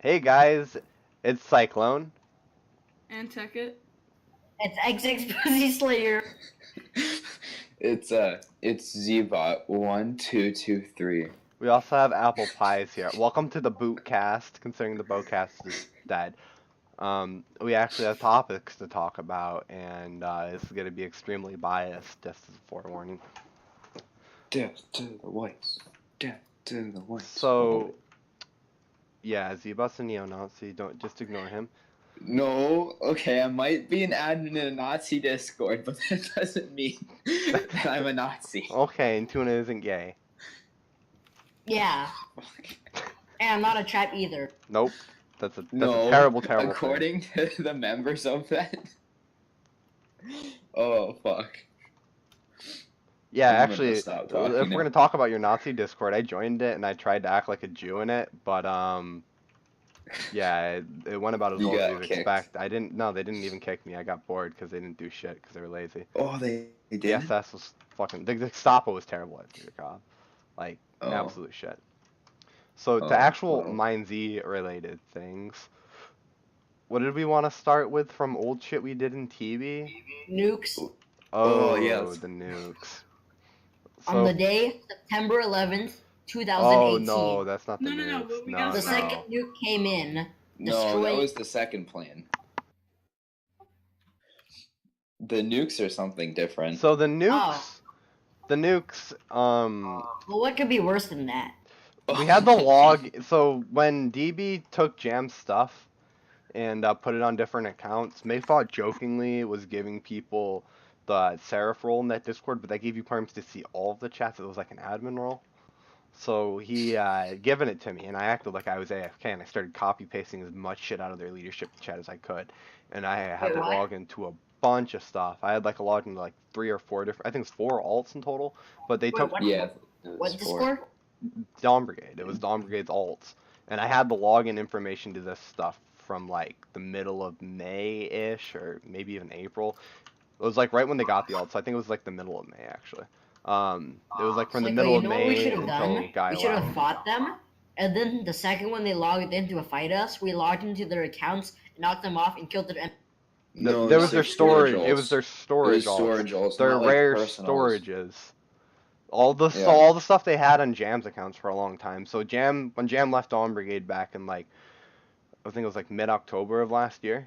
Hey guys, it's Cyclone. And Tekkit. It's XX Pussy Slayer. It's Zbot1223. We also have Apple Pies here. Welcome to the Bootcast, considering the Bowcast is dead. We actually have topics to talk about, and this is going to be extremely biased, just as a forewarning. Death to the whites. Death to the whites. So, yeah, Zbot's a neo-Nazi. Don't just ignore him. No, okay, I might be an admin in a Nazi Discord, but that doesn't mean that I'm a Nazi. Okay, and Tuna isn't gay. Yeah. And I'm not a trap either. Nope. That's a No, terrible, terrible thing. according to the members of that. Oh, fuck. Yeah, I'm gonna actually, stop if talking we're now. gonna talk about your Nazi Discord, I joined it and I tried to act like a Jew in it, but yeah, it went about as You well as got you'd kicked. expect. No, they didn't even kick me. I got bored because they didn't do shit because they were lazy. Oh, they The did? SS was fucking. The Gestapo was terrible at your cop, like Oh. absolute shit. So Oh, to actual well. Mind Z related things, what did we want to start with from old shit we did in TV? Nukes. Oh, yeah, the nukes. On the day, September 11th, 2018. Oh no, that's not the No, nukes. but we No, gotta The start- second nuke came in. No, that Destroy- was the second plan. The nukes are something different. So the nukes, Well, what could be worse than that? we had the log. So when DB took Jam's stuff and put it on different accounts, Maythought jokingly was giving people the Seraph role in that Discord, but that gave you perms to see all of the chats. It was like an admin role. So he given it to me, and I acted like I was AFK, and I started copy pasting as much shit out of their leadership chat as I could, and I had Wait, to what? log into a bunch of stuff. I had like a log into like 3 or 4 different. I think it's 4 alts in total, but they Wait, took what? Yeah. What Discord? Dawn Brigade. It was Dawn Brigade's alts, and I had the login information to this stuff from like the middle of May-ish, or maybe even April. It was like right when they got the alts. So I think it was like the middle of May actually. It was like from the middle you of know what we May should have until done? Guy We should have left. fought them, and then the second one they logged in to fight us, we logged into their accounts, knocked them off, and killed their. No, There it's was their their storage. alts. It was their storage It was storage alts. alts, Their not like rare personals. storages. All the Yeah. all the stuff they had on Jam's accounts for a long time. So when Jam left Dawn Brigade back in like, I think it was like mid-October of last year.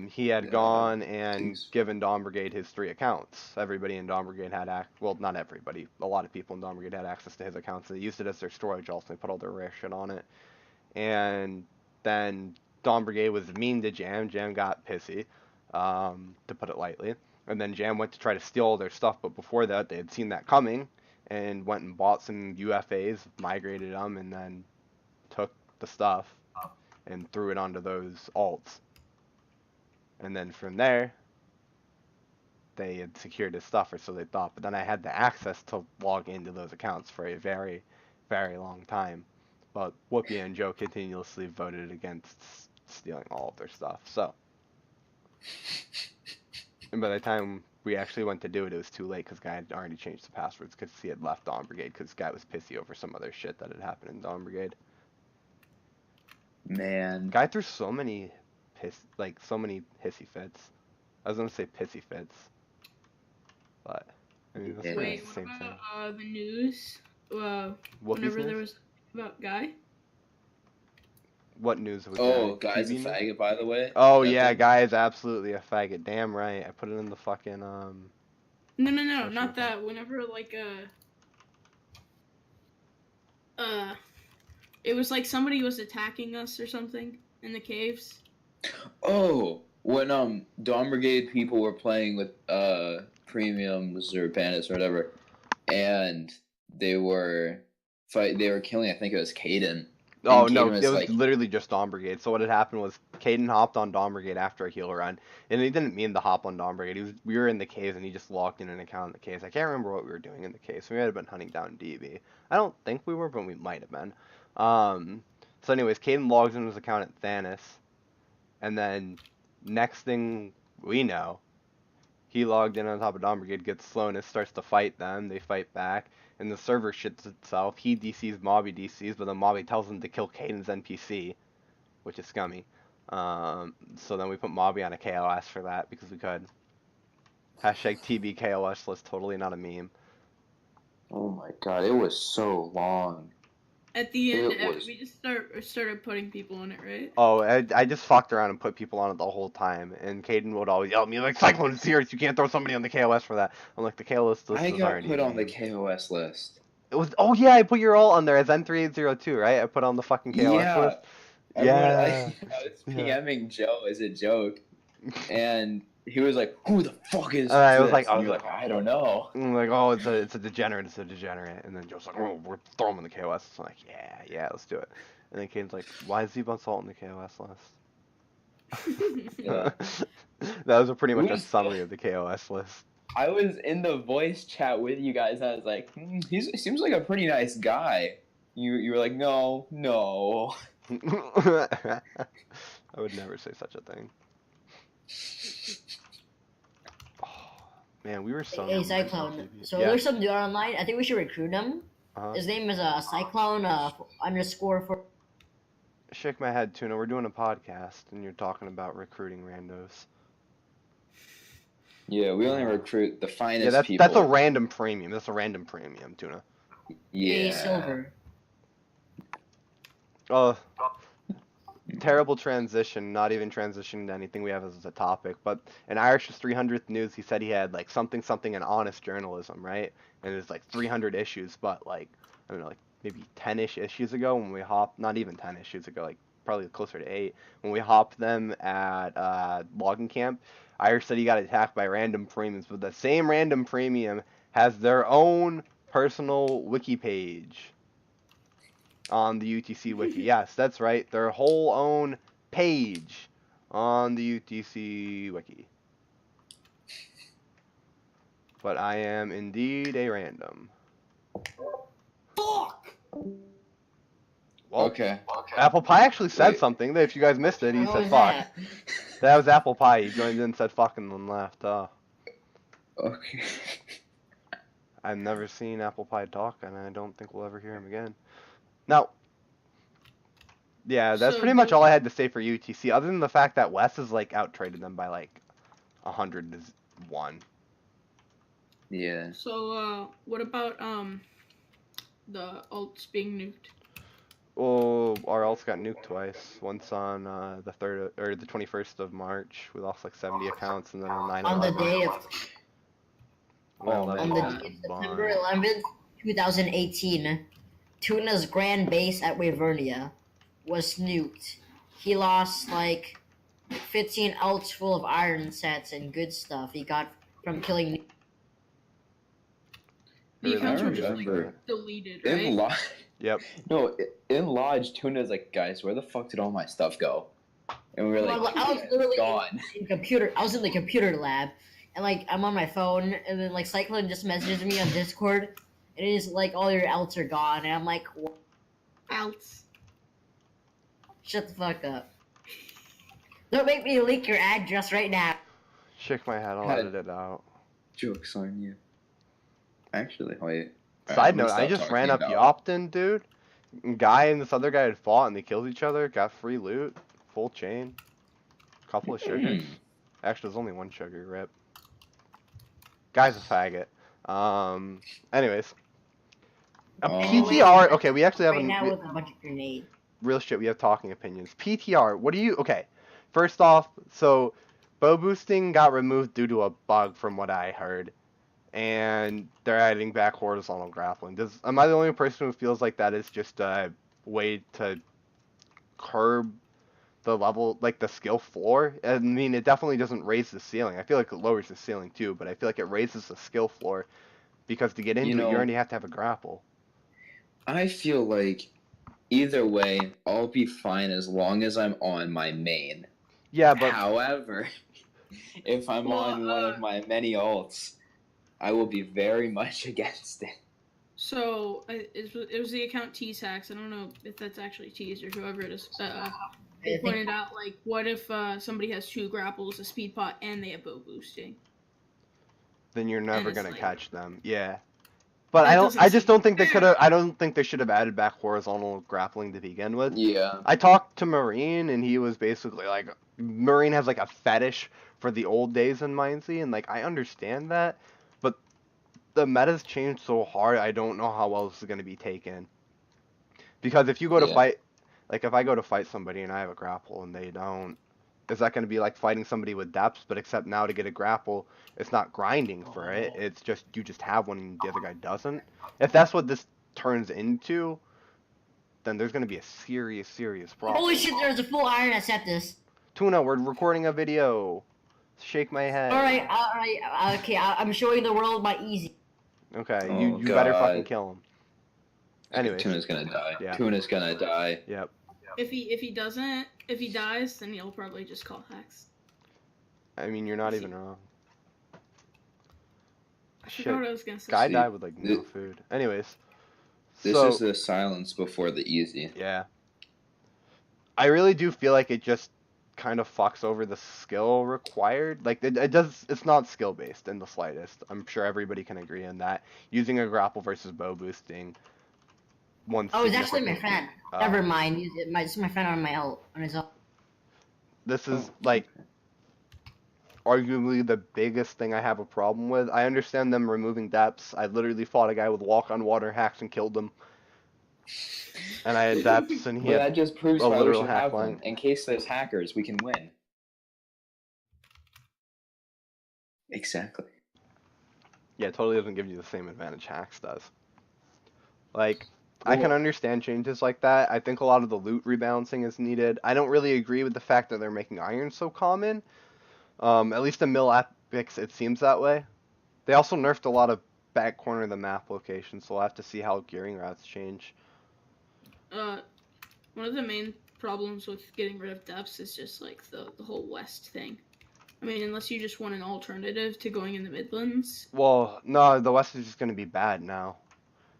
He had Yeah, gone and jeez. given Dawn Brigade his 3 accounts. Everybody in Dawn Brigade had well, not everybody. A lot of people in Dawn Brigade had access to his accounts. They used it as their storage alts. They put all their rare shit on it. And then Dawn Brigade was mean to Jam. Jam got pissy, to put it lightly. And then Jam went to try to steal all their stuff, but before that, they had seen that coming and went and bought some UFAs, migrated them, and then took the stuff and threw it onto those alts. And then from there, they had secured his stuff, or so they thought. But then I had the access to log into those accounts for a very, very long time. But Whoopi and Joe continuously voted against stealing all of their stuff. So, and by the time we actually went to do it, it was too late because Guy had already changed the passwords because he had left Dawn Brigade because Guy was pissy over some other shit that had happened in Dawn Brigade. Man. Guy threw so many hissy fits. I was gonna say pissy fits, but I mean that's Yeah. pretty Wait, much what the same thing. about the news? Whoopi's Whenever news? there was about Guy? What news was Oh, Guy? guy's a TV news? faggot, by the way. Oh That yeah, thing? Guy is absolutely a faggot. Damn right. I put it in the fucking No, Social not that. Whenever like it was like somebody was attacking us or something in the caves. Oh, when Dawn Brigade people were playing with premiums or bandits or whatever, and they were killing. I think it was Caden. Oh And no, Caden it was was like- literally just Dawn Brigade. So what had happened was Caden hopped on Dawn Brigade after a heal run, and he didn't mean to hop on Dawn Brigade. We were in the caves, and he just logged in an account in the caves. I can't remember what we were doing in the caves. We might have been hunting down DB. I don't think we were, but we might have been. So anyways, Caden logs in his account at Thanos, and then next thing we know, He logged in on top of Dawn Brigade, gets slowness, starts to fight them. They fight back, and the server shits itself. He DCs Mobby DCs, but then Mobby tells him to kill Caden's NPC, which is scummy. So then we put Mobby on a KOS for that because we could. Hashtag TB KOS list, totally not a meme. Oh my god, it was so long. At the end, It was- we just started putting people on it, right? Oh, I just fucked around and put people on it the whole time, and Caden would always yell at me like, "Cyclone is serious, you can't throw somebody on the KOS for that." I'm like, the KOS list I is got already put a on the meme. KOS list. It was, oh yeah, I put your alt on there as N3802, right? I put on the fucking KOS Yeah. list. I remember Yeah. I was Yeah. PMing Joe as a joke, and he was like, "Who the fuck is?" I was this?" like, And you're like, "I don't know." I'm like, oh, it's a degenerate, and then Joe's like, oh, we're throwing him in the KOS. So I'm like, yeah, let's do it. And then Caden's like, why is Zebon Salt in the KOS list? Yeah. That was pretty much a Who's- summary of the KOS list. I was in the voice chat with you guys. And I was like, he seems like a pretty nice guy. You were like, no. I would never say such a thing. Oh, man, we were so. Hey, numbers on Cyclone. TV. So Yeah. there's some dude online. I think we should recruit him. Uh-huh. His name is Cyclone underscore for. Shake my head, Tuna. We're doing a podcast, and you're talking about recruiting randos. Yeah, we only recruit the finest Yeah, people. that's a random premium. That's a random premium, Tuna. Yeah. Silver. Terrible transition. Not even transitioning to anything we have as a topic. But in Irish's 300th news, he said he had like something in honest journalism, right? And it's like 300 issues, but like I don't know, like maybe 10-ish issues ago when we hopped. Not even 10 issues ago, like probably closer to 8. When we hopped them at logging camp, Irish said he got attacked by random premiums, but the same random premium has their own personal wiki page on the UTC wiki. Yes, that's right. Their whole own page on the UTC wiki. But I am indeed a random. Fuck! Well, Okay. Apple Pie actually said Wait. something. If you guys missed it, he What said was fuck. that? That was Apple Pie. He joined in and said fuck and then left. Okay. I've never seen Apple Pie talk, and I don't think we'll ever hear him again. Now, yeah, that's So pretty much all I had to say for UTC, other than the fact that Wes has like out traded them by like 100-1. Yeah. So, what about the alts being nuked? Oh, our alts got nuked twice. Once on the 3rd or the 21st of March, we lost like 70 accounts, and then on 9/11. On the day of Oh, on the man. day of September 11th, 2018, Tuna's grand base at Wavernia was nuked. He lost like 15 alts full of iron sets and good stuff he got from killing. The I accounts were just remember. like deleted, In right? Lodge, Yep. no, in Lodge, Tuna's like, guys, where the fuck did all my stuff go? And we were like, Well, I was literally gone. I was in the computer lab, and like I'm on my phone, and then like Cyclone just messages me on Discord, and it is like all your alts are gone, and I'm like, Alts. shut the fuck up. Don't make me leak your address right now. Shake my head. I'll Had- edit it out. Jokes on you. Actually, wait. Side note, I just ran up Yopton, dude. Guy and this other guy had fought, and they killed each other. Got free loot, full chain, couple of sugars. Actually, there's only one sugar. Rip. Guy's a faggot. Anyways. A Oh. PTR. Okay, we actually have Right a now with a bunch of grenades. real shit. We have talking opinions. PTR. What do you? Okay. First off, so bow boosting got removed due to a bug, from what I heard, and they're adding back horizontal grappling. Am I the only person who feels like that is just a way to curb the level, like the skill floor? I mean, it definitely doesn't raise the ceiling. I feel like it lowers the ceiling too, but I feel like it raises the skill floor because to get into it, know- you already have to have a grapple. I feel like either way, I'll be fine as long as I'm on my main. Yeah, but However, if I'm Well, on one of my many alts, I will be very much against it. So, it was the account T-Sax. I don't know if that's actually T's or whoever it is. They I think- pointed out, like, what if somebody has 2 grapples, a speed pot, and they have bow boosting? then you're never it's gonna like- catch them. Yeah. But That doesn't I just seem don't think they fair. could have. I don't think they should have added back horizontal grappling to begin with. Yeah. I talked to Marine, and he was basically like, Marine has like a fetish for the old days in Mindsy, and like I understand that, but the meta's changed so hard. I don't know how well this is gonna be taken. Because if you go to Yeah. fight, like if I go to fight somebody and I have a grapple and they don't, is that gonna be like fighting somebody with depths? But except now to get a grapple, it's not grinding for it. It's just you just have one and the other guy doesn't. If that's what this turns into, then there's gonna be a serious problem. Holy shit, there's a full iron at Septus. Tuna, we're recording a video. Shake my head. Alright, okay, I'm showing the world my easy. Okay, Oh, you better fucking God. kill him. Anyways. Tuna's gonna die. Yeah. Tuna's gonna die. Yep. If he dies, then he'll probably just call hacks. I mean, you're not even wrong. I Shit. forgot what I was gonna say. Guy See, died with like no th- food. Anyways. This So, is the silence before the easy. yeah. I really do feel like it just kind of fucks over the skill required. Like it does. It's not skill based in the slightest. I'm sure everybody can agree on that. Using a grapple versus bow boosting. One. Oh, it's actually my significant- friend. Never mind. It's my friend on my ult on his ult. This is Oh, like arguably the biggest thing I have a problem with. I understand them removing depths. I literally fought a guy with walk on water hacks and killed him. And I had depths and he Well, had that just proves a why we literal should hack have them. line. In case there's hackers, we can win. Exactly. Yeah, it totally doesn't give you the same advantage hacks does. Like, I can Well- understand changes like that. I think a lot of the loot rebalancing is needed. I don't really agree with the fact that they're making iron so common. At least in Mill Epics, it seems that way. They also nerfed a lot of back corner of the map locations, so we'll have to see how gearing routes change. One of the main problems with getting rid of depths is just like the whole west thing. I mean, unless you just want an alternative to going in the Midlands. Well, no, the West is just going to be bad now.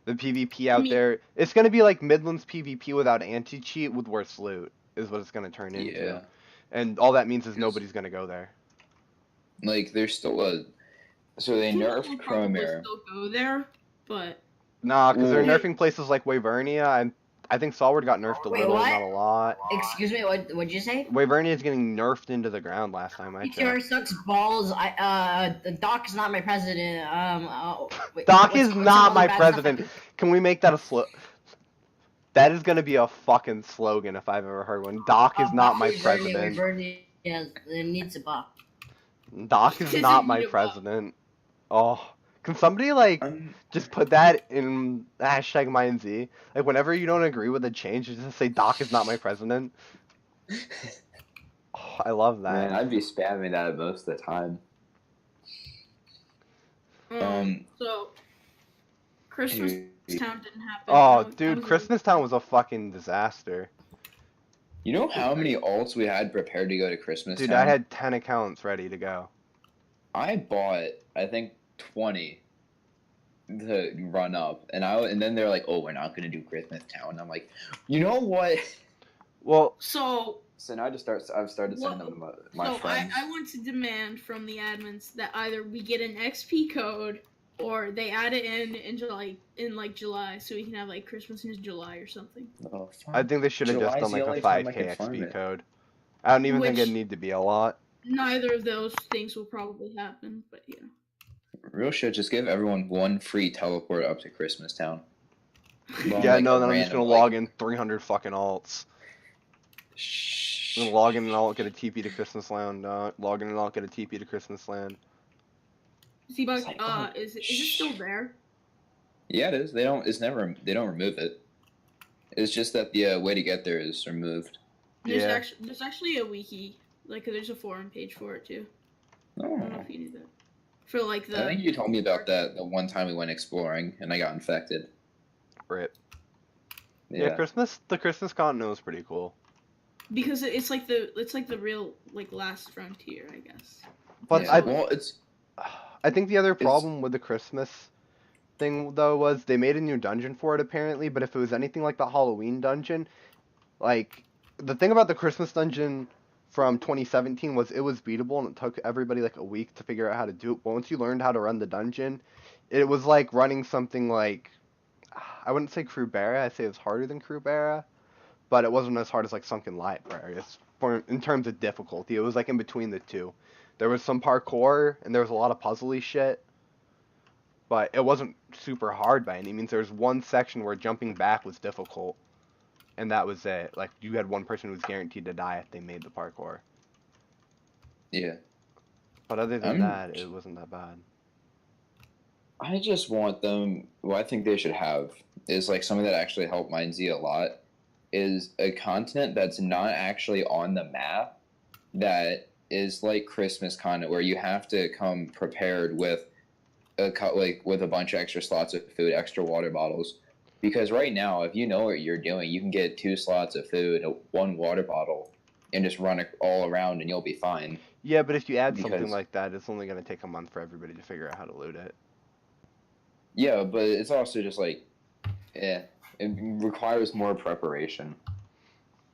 The PvP out mean- there, it's going to be like Midlands PvP without anti-cheat with worse loot, is what it's going to turn into. Yeah. And all that means is Yes. nobody's going to go there. Like, there's still a. So they People nerfed will probably Chromere. still go there, but Nah, because they're Well- nerfing places like Wavernia, and I think Salward got nerfed a Wait, little, what? not a lot. Excuse me, what'd you say? Wavernia is getting nerfed into the ground last time I PTR checked. sucks balls. Doc is not my president. Wait, Doc what's- is what's not all my bad stuff president. happening? Can we make that a That is going to be a fucking slogan if I've ever heard one. Doc is not my president. Yeah, it needs a buff. Doc is Doesn't not my need a buff. president. Oh, can somebody like just put that in hashtag MindZ? Like whenever you don't agree with a change, you just say Doc is not my president. Oh, I love that. Man, I'd be spamming that most of the time. so Christmas Hey. Town didn't happen. Oh, That dude, was a- Christmas Town was a fucking disaster. You know how many alts we had prepared to go to Christmas Dude, Town? I had 10 accounts ready to go. I bought, I think, 20 to run up, and then they're like, "Oh, we're not gonna do Christmas Town." And I'm like, you know what? Well, So So now I've started sending them to my so friends. I want to demand from the admins that either we get an XP code or they add it in July, so we can have like Christmas in July or something. Oh, fuck. I think they should have just July's done the like only a time I 5k can farm XP it. code. I don't even think Which- it'd need to be a lot. Neither of those things will probably happen, but yeah. Real shit. Just give everyone one free teleport up to Christmas Town. Well, Yeah, like no, a then I'm just random, gonna like- log in 300 fucking alts. Shh. I'm gonna log in and I'll get a TP to Christmas Land. Log in and I'll get a TP to Christmas Land. Seabug, It's like, oh, is it still there? Yeah, it is. They don't. It's never. They don't remove it. It's just that the way to get there is removed. Yeah. There's actually a wiki, like there's a forum page for it too. I don't know Oh. if you knew that. For like the I think you told me about that the one time we went exploring and I got infected. Rip. Yeah, the Christmas continent was pretty cool. because it's like the real like last frontier, I guess. But Yeah, well, it's I think the other problem with the Christmas thing though was they made a new dungeon for it apparently, but if it was anything like the Halloween dungeon, like the thing about the Christmas dungeon from 2017 was it was beatable and it took everybody like a week to figure out how to do it. But once you learned how to run the dungeon, it was like running something like I wouldn't say Krubera. I'd say it's harder than Krubera, but it wasn't as hard as like Sunken Library. It's for in terms of difficulty, it was like in between the two. There was some parkour and there was a lot of puzzly shit, but it wasn't super hard by any means. There was one section where jumping back was difficult, and that was it. Like you had one person who was guaranteed to die if they made the parkour. Yeah. But other than I'm that, it wasn't that bad. I just want them. What I think they should have is like something that actually helped Mindsy a lot. Is a continent that's not actually on the map, that is like Christmas content where you have to come prepared with with a bunch of extra slots of food, extra water bottles. Because right now, if you know what you're doing, you can get 2 slots of food, 1 water bottle, and just run it all around, and you'll be fine. Yeah, but if you add something Because like that, it's only going to take a month for everybody to figure out how to loot it. yeah, but it's also just like, it requires more preparation.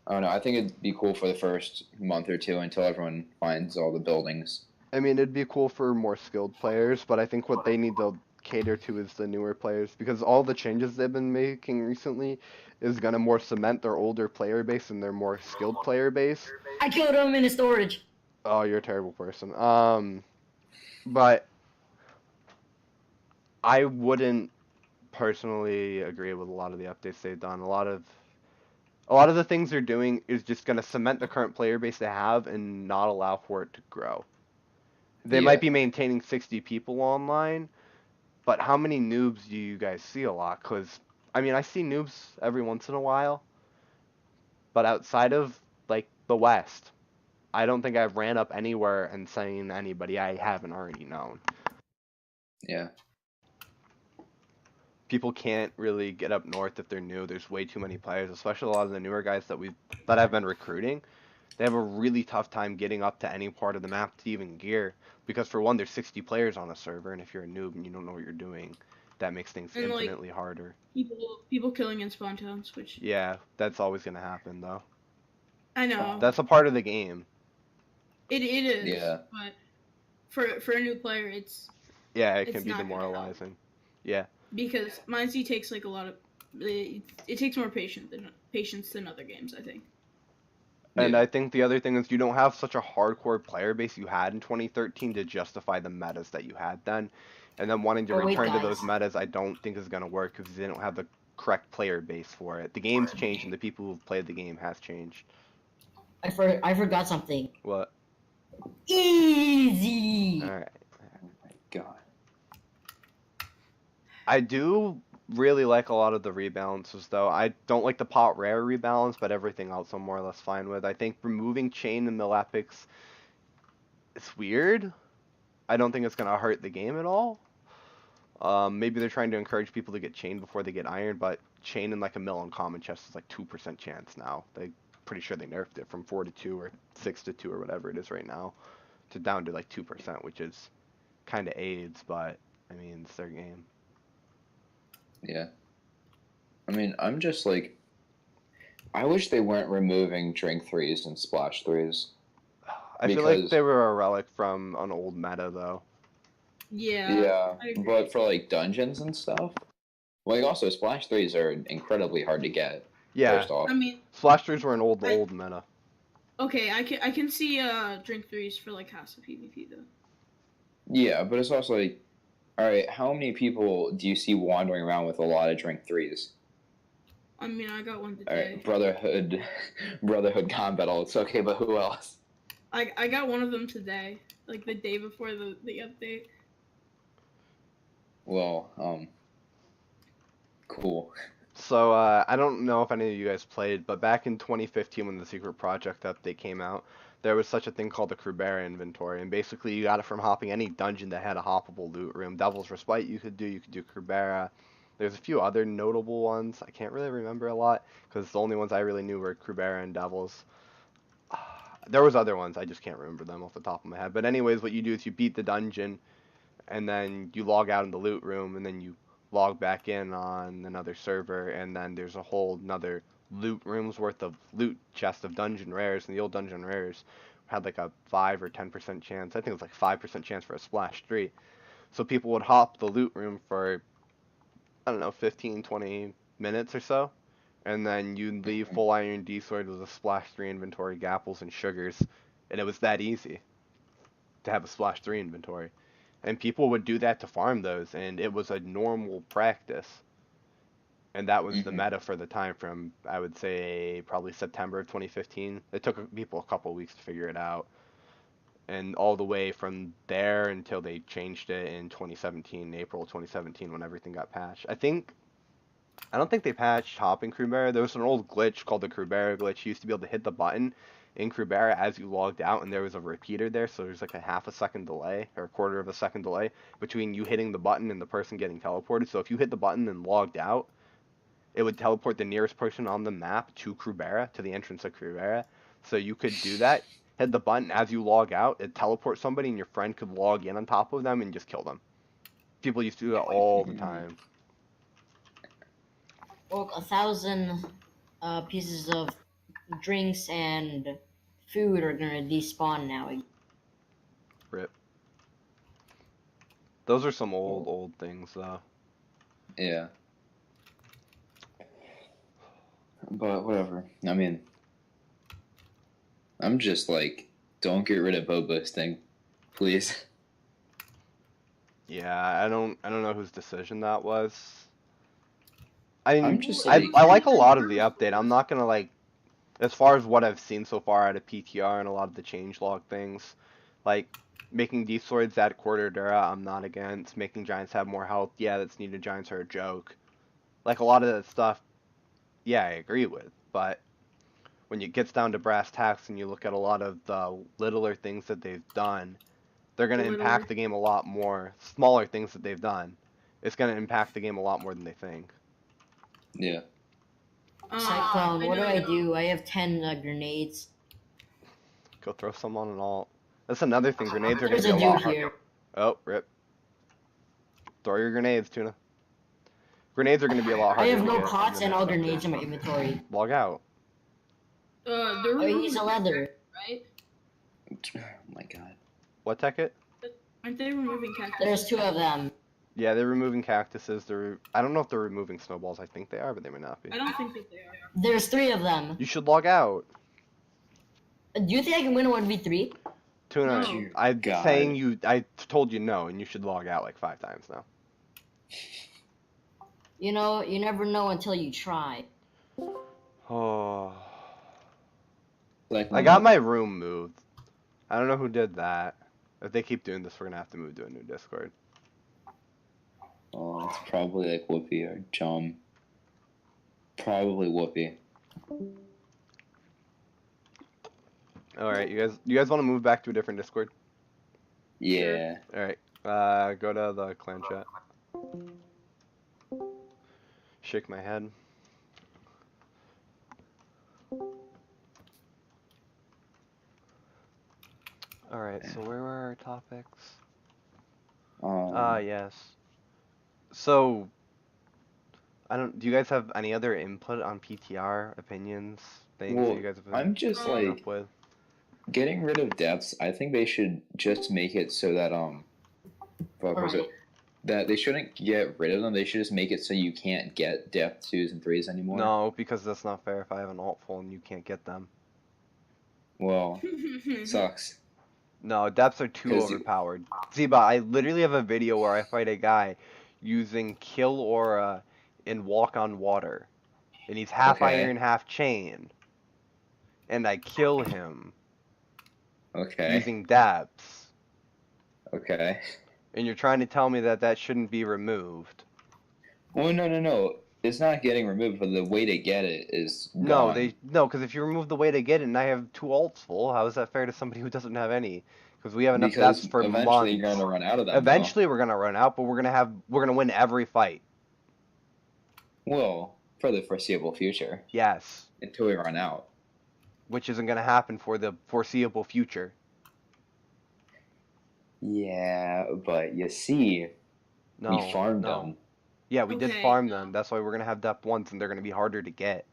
I don't know. I think it'd be cool for the first month or two until everyone finds all the buildings. I mean, it'd be cool for more skilled players, but I think what they need to cater to is the newer players because all the changes they've been making recently is going to more cement their older player base and their more skilled player base. I killed him in the storage. Oh, you're a terrible person. But I wouldn't personally agree with a lot of the updates they've done. A lot of the things they're doing is just going to cement the current player base they have and not allow for it to grow. They might be maintaining 60 people online, but how many noobs do you guys see a lot? Because, I mean, I see noobs every once in a while, but outside of, like, the West, I don't think I've ran up anywhere and seen anybody I haven't already known. Yeah. People can't really get up north if they're new. There's way too many players, especially a lot of the newer guys that I've been recruiting. They have a really tough time getting up to any part of the map to even gear because for one, there's 60 players on a server, and if you're a noob and you don't know what you're doing, that makes things And, like, infinitely harder. People killing in spawn towns, which Yeah, that's always gonna happen though. I know That's a part of the game. it is. Yeah. But for a new player, it's Yeah, it It's can be not gonna help. demoralizing. Yeah. because Mindsy takes like a lot of it takes more patience than other games, I think. And Yeah. I think the other thing is you don't have such a hardcore player base you had in 2013 to justify the metas that you had then. And then wanting to Oh, wait, return to guys. those metas, I don't think is going to work because they don't have the correct player base for it. The game's changed and the people who've played the game has changed. I forgot something. What? Easy. All right. Oh my god. I do really like a lot of the rebalances, though. I don't like the pot rare rebalance, but everything else I'm more or less fine with. I think removing chain and mill epics, it's weird. I don't think it's going to hurt the game at all. Maybe they're trying to encourage people to get chain before they get iron, but chain in like a mill uncommon chest is like 2% chance now. They pretty sure they nerfed it from 4 to 2 or 6 to 2 or whatever it is right now to down to like 2%, which is kind of AIDS, but I mean, it's their game. Yeah. I mean, I'm just like, I wish they weren't removing drink 3s and splash 3s. I feel like Because- they were a relic from an old meta, though. Yeah. I agree. But for like dungeons and stuff, like also splash 3s are incredibly hard to get. Yeah, First off, I mean, Splashers were an old I- meta. okay, I can see drink 3s for like Casa PvP though. yeah, but it's also like, all right, how many people do you see wandering around with a lot of drink 3s? I mean, I got one All today. right, Brotherhood combat. It's okay, but who else? I got one of them today, like the day before the update. Well, cool. So, I don't know if any of you guys played, but back in 2015 when the Secret Project update came out, there was such a thing called the Krubera inventory, and basically you got it from hopping any dungeon that had a hoppable loot room. Devil's Respite you could do Krubera. There's a few other notable ones. I can't really remember a lot, because the only ones I really knew were Krubera and Devil's. There was other ones, I just can't remember them off the top of my head. But anyways, what you do is you beat the dungeon, and then you log out in the loot room, and then you log back in on another server, and then there's a whole another loot room's worth of loot chest of dungeon rares, and the old dungeon rares had like a 5 or 10% chance. I think it was like 5% chance for a splash 3. So people would hop the loot room for, I don't know, 15, 20 minutes or so. And then you'd leave Mhm. full iron D sword with a splash 3 inventory, gapples, and sugars. And it was that easy to have a splash 3 inventory. And people would do that to farm those, and it was a normal practice. And that was the Mhm. meta for the time from, I would say, probably September of 2015. It took people a couple weeks to figure it out. And all the way from there until they changed it in 2017, April 2017, when everything got patched. I don't think they patched hopping Crewbearer. There was an old glitch called the Crewbearer glitch. You used to be able to hit the button in Crewbearer as you logged out, and there was a repeater there, so there's like a half a second delay, or a quarter of a second delay, between you hitting the button and the person getting teleported. So if you hit the button and logged out, it would teleport the nearest person on the map to Crewbearer, to the entrance of Crewbearer. So you could do that, hit the button as you log out, it teleports somebody, and your friend could log in on top of them and just kill them. People used to do that all the time. Well, 1,000 pieces of drinks and food are gonna despawn now. Rip. Those are some old things, though. Yeah. But whatever. I mean, I'm just like, don't get rid of bow boosting, please. Yeah, I don't know whose decision that was. I mean, I'm just I like, like a lot of the update. I'm not gonna like, as far as what I've seen so far out of PTR and a lot of the changelog things, like making D swords at quarter dura, I'm not against. Making giants have more health, yeah, that's needed. Giants are a joke. Like a lot of that stuff, yeah, I agree with. But when it gets down to brass tacks and you look at a lot of the littler things that they've done, they're going to impact the game a lot more. Smaller things that they've done, it's going to impact the game a lot more than they think. yeah. Cyclone, what do know I you don't- do? I have 10 grenades. Go throw some on an alt. That's another thing. Grenades are going There's to a be a lot dude harder. here. Oh, rip. Throw your grenades, Tuna. Grenades are going to be a lot I harder have to no get pots the and all next grenades update. in my inventory. Log out. They're Oh, removing he's a the leather. cactus, right? Oh my god. What, Tekkit? Aren't they removing cactus? There's 2 of them. Yeah, they're removing cactuses. I don't know if they're removing snowballs. I think they are, but they may not be. I don't think that they are. There's 3 of them. You should log out. Do you think I can win a 1v3? Tuna, No. I'm God. saying you. I told you no, and you should log out like 5 times now. You know, you never know until you try. Oh. Like, I got my room moved. I don't know who did that. If they keep doing this, we're gonna have to move to a new Discord. Oh, it's probably like Whoopi or John. Probably Whoopi. All right, you guys want to move back to a different Discord? Yeah. All right, go to the clan chat. Shake my head. All right, so where were our topics? Yes. So, do you guys have any other input on PTR, opinions, things that Well, you guys have been I'm just coming like up with? getting rid of depths. I think they should just make it so that what was it? That they shouldn't get rid of them. They should just make it so you can't get depth 2s and 3s anymore. No, because that's not fair if I have an alt full and you can't get them. Well, sucks. No, depths are too 'Cause you- overpowered. See, but I literally have a video where I fight a guy using Kill Aura and Walk on Water. And he's half Okay. iron, half chain. And I kill him Okay. using depths. Okay. And you're trying to tell me that that shouldn't be removed. Well, no. It's not getting removed, but the way to get it is No, gone. because if you remove the way to get it and I have 2 alts full, how is that fair to somebody who doesn't have any? Because we have enough Because depths for eventually months. you're gonna run out of them. though. Eventually we're gonna run out, but we're gonna win every fight. Well, for the foreseeable future, Yes. until we run out. Which isn't gonna happen for the foreseeable future. Yeah, but you see, No. we farmed no. them. Yeah, we did Okay, farm no. them. That's why we're gonna have depth 1s and they're gonna be harder to get.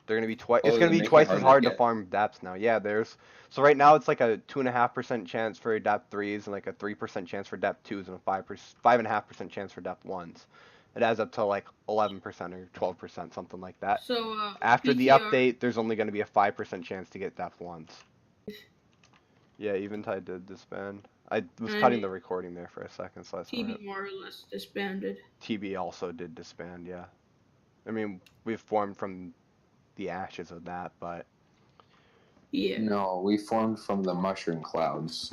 They're gonna be twice. Oh, It's gonna they're be making it twice as harder to hard to get. farm depths now. Yeah, so right now it's like a 2.5% chance for depth threes and like a 3% chance for depth twos and a 5.5% chance for depth ones. It adds up to like 11% or 12%, something like that. So After the PTR. update, there's only gonna be a 5% chance to get depth ones. Yeah, Eventide did disband. I was cutting the recording there for a second, so I saw TB that. more or less disbanded. TB also did disband. Yeah, I mean we've formed from the ashes of that, but Yeah. No, we formed from the mushroom clouds.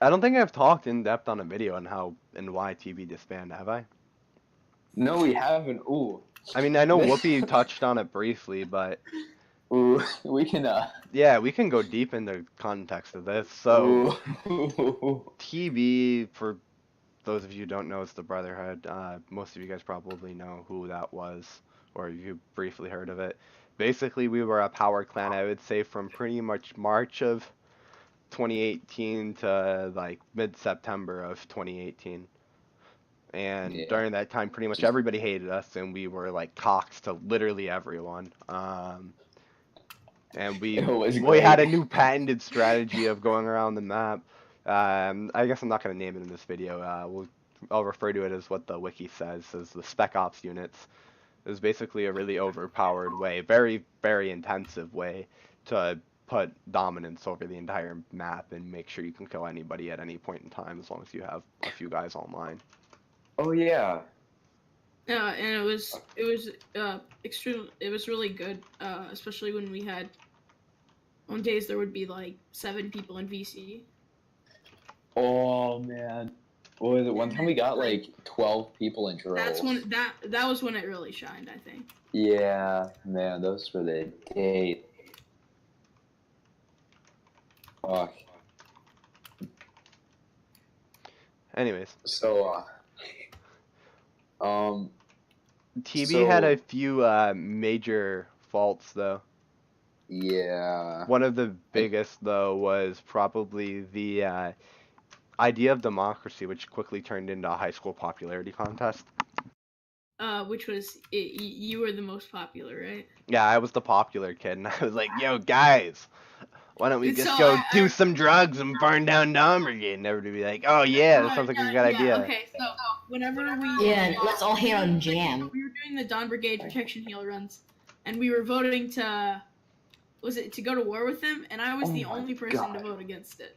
I don't think I've talked in depth on a video on how and why TB disbanded, have I? No, we haven't. Ooh. I mean, I know Whoopi touched on it briefly, but Ooh, we can. yeah, we can go deep into context of this. So Ooh. TB, for those of you who don't know, is the Brotherhood. Most of you guys probably know who that was, or you briefly heard of it. Basically, we were a power clan, I would say, from pretty much March of 2018 to like mid-September of 2018. And Yeah. during that time, pretty much everybody hated us, and we were like cocks to literally everyone. And It was we great. had a new patented strategy of going around the map. I guess I'm not gonna name it in this video. I'll refer to it as what the wiki says, as the Spec Ops units. It was basically a really overpowered way, very, very intensive way to put dominance over the entire map and make sure you can kill anybody at any point in time as long as you have a few guys online. Oh yeah. And it was extreme. It was really good, especially when we had on days there would be like 7 people in VC. Oh man. What was it? One time we got like 12 people in drills. That's when that was when it really shined, I think. Yeah, man, those were the days. Fuck. Anyways, So, TB had so- a few major faults though. yeah. One of the biggest though was probably the idea of democracy, which quickly turned into a high school popularity contest. Which was you were the most popular, right? Yeah, I was the popular kid, and I was like, "Yo, guys, why don't we just So, go do some drugs and burn down Dawn Brigade?" And everybody would be like, "Oh yeah, that sounds like a good idea." Okay, so whenever we Yeah, let's all hate on Jam. we were doing the Dawn Brigade protection heal runs, and we were voting to to go to war with them, and I was Oh the my only person to God. vote against it.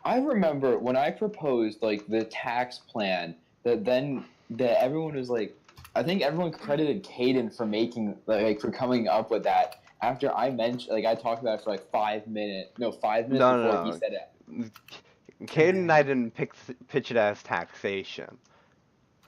I remember when I proposed like the tax plan that everyone was like, I think everyone credited Caden for for coming up with that. After I mentioned, like I talked about it for like 5 minutes. No, 5 minutes No, before no. he said it. Caden and I didn't pitch it as taxation.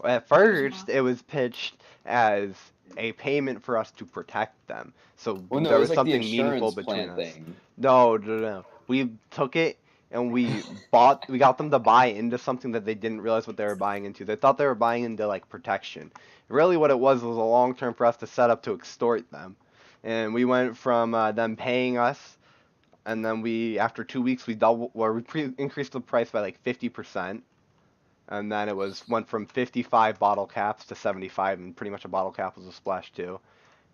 At first, it was pitched as a payment for us to protect them. So Well, no, there it was was like the something meaningful insurance between plan us. thing. No. We took it and we got them to buy into something that they didn't realize what they were buying into. They thought they were buying into like protection. Really what it was a long term for us to set up to extort them. And we went from them paying us, and then after 2 weeks we increased the price by like 50%. And then it went from 55 bottle caps to 75, and pretty much a bottle cap was a splash too.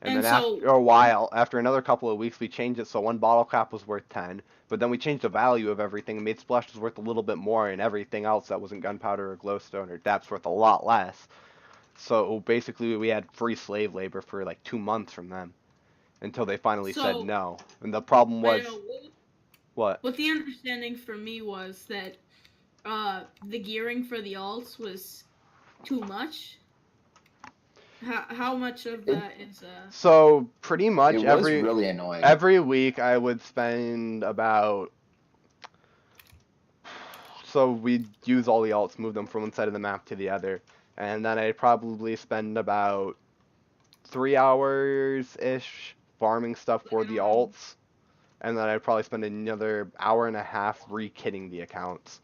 And And then so- after a while, after another couple of weeks, we changed it so one bottle cap was worth 10. But then we changed the value of everything and made splashes worth a little bit more, and everything else that wasn't gunpowder or glowstone or DAP's worth a lot less. So basically, we had free slave labor for like 2 months from them, until they finally So- said no. And the problem I was know, what? what the understanding for me was that the gearing for the alts was too much. How much of that is So pretty much It was really annoying. every week I would spend about. So we'd use all the alts, move them from one side of the map to the other, and then I'd probably spend about 3 hours-ish farming stuff for the alts, and then I'd probably spend another hour and a half re-kitting the accounts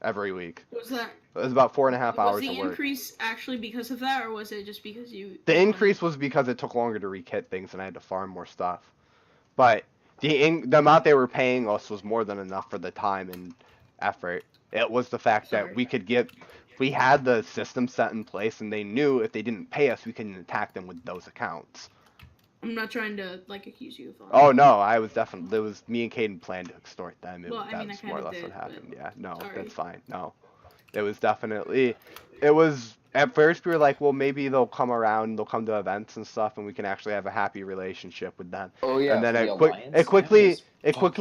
every week. was that It was about 4.5 was hours the of work. increase actually because of that, or was it just because you? The increase was because it took longer to re-kit things and I had to farm more stuff. But the amount they were paying us was more than enough for the time and effort. It was the fact Sorry. that we had the system set in place, and they knew if they didn't pay us, we couldn't attack them with those accounts. I'm not trying to like accuse you of lying. Oh no, I was definitely. It was me and Caden planned to extort them. Well, I That mean, I was more or kinda less what did, happened. but Yeah, no, sorry. that's fine. No, it was definitely. It was at first we were like, well, maybe they'll come around, they'll come to events and stuff, and we can actually have a happy relationship with them. Oh yeah, And then for the it alliance. quickly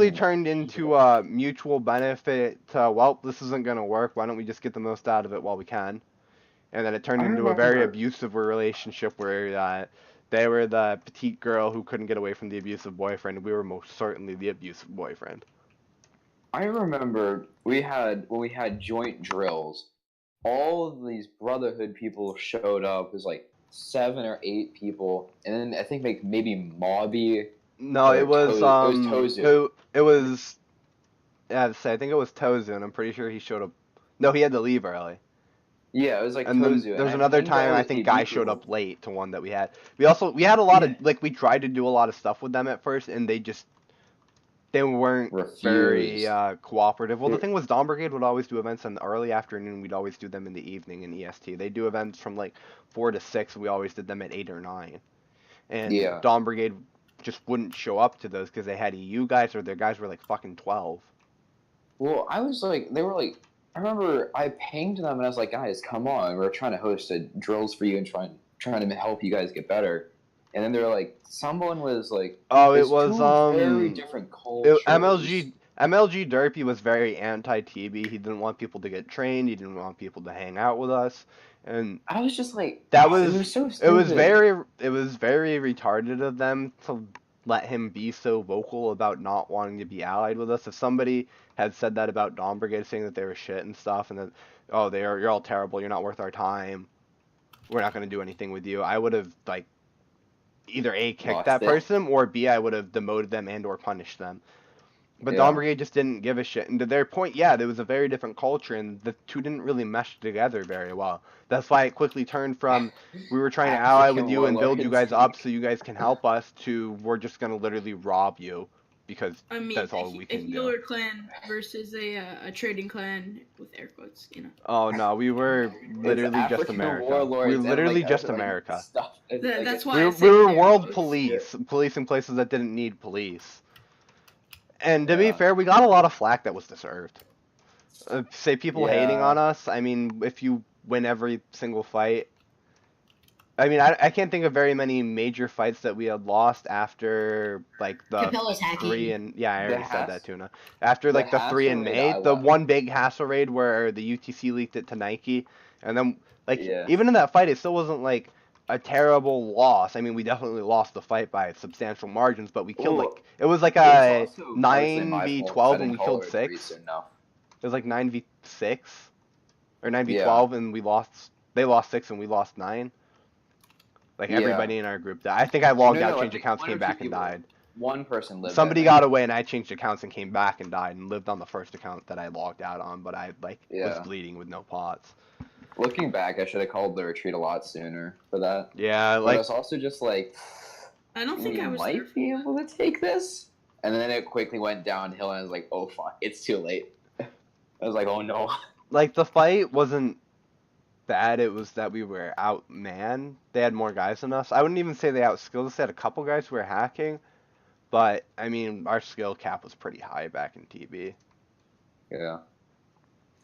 Fucking turned into evil. a mutual benefit. Well, this isn't gonna work. Why don't we just get the most out of it while we can? And then it turned I into a very remember. abusive relationship where they were the petite girl who couldn't get away from the abusive boyfriend, and we were most certainly the abusive boyfriend. I remember when we had joint drills. All of these Brotherhood people showed up. It was like 7 or 8 people, and then I think like maybe Mobby No, or it was Tozu. it was yeah, I'd say I think it was Tozu, and I'm pretty sure he showed up. No, he had to leave early. Yeah, it was like And then Tozu, there and was I another think that time I was think Guy showed Hibiko. up late to one that we had. We had a lot of Yeah. like we tried to do a lot of stuff with them at first, and they weren't very Refused. cooperative. Well, the They're- thing was, Dawn Brigade would always do events in the early afternoon. We'd always do them in the evening in EST. They do events from like 4 to 6. We always did them at 8 or 9. And Yeah. Dawn Brigade just wouldn't show up to those because they had EU guys or their guys were like fucking 12. Well, I was like, they were like, I remember I pinged them and I was like, guys, come on, we're trying to host drills for you and trying to help you guys get better. And then they were like, someone was like, Oh, it it's was two very different cultures. MLG Derpy was very anti-TB. He didn't want people to get trained. He didn't want people to hang out with us. And I was just like, that it was was so it stupid. was very retarded of them to let him be so vocal about not wanting to be allied with us. If somebody had said that about Dawn Brigade, saying that they were shit and stuff, and that you're all terrible, you're not worth our time, we're not gonna do anything with you, I would have like either A, kicked Lost that it. person, or B, I would have demoted them and or punished them. But Yeah. Dawn Brigade just didn't give a shit. And to their point, yeah, there was a very different culture, and the two didn't really mesh together very well. That's why it quickly turned from we were trying to ally with you and build you guys up so you guys can help us to we're just gonna literally rob you because I mean, that's all we a can do. healer clan versus a trading clan with air quotes, you know. Oh no, we were literally just African America. warlords We were and, literally like, just other, like, America. stuff. Like, That's why We I were, said we were air world quotes. police, policing places that didn't need police. And to be Yeah. fair, we got a lot of flack that was deserved. Say people hating Yeah. on us. I mean, if you win every single fight, I mean, I can't think of very many major fights that we had lost after like the Capella's hacking. 3 and yeah, I The already said that, Hass- Tuna. After like the 3 in Hassel raid, May, I the left. one big hassle raid where the UTC leaked it to Nike, and then like Yeah. even in that fight, it still wasn't like a terrible loss. I mean, we definitely lost the fight by substantial margins, but we killed Ooh, like it was like It's a also mostly my fault 'cause I 9v12 and didn't we call killed her 6. Teresa enough. It was like 9v6 or 9v12 and we lost. They lost 6 and we lost 9. Like Yeah. everybody in our group died. I think I logged No, out, I changed think accounts, one came or two back and people- died. One person lived. Somebody that got night. away and I changed accounts and came back and died and lived on the first account that I logged out on, but I was Yeah. bleeding with no pots. Looking back, I should have called the retreat a lot sooner for that. Yeah, But I like was also just like, I don't think we I was there. might be able to take this. And then it quickly went downhill, and I was like, oh fuck, it's too late. I was like, oh no. like the fight wasn't bad, it was that we were outmanned. They had more guys than us. I wouldn't even say they outskilled us. They had a couple guys who were hacking, but I mean our skill cap was pretty high back in TB. Yeah.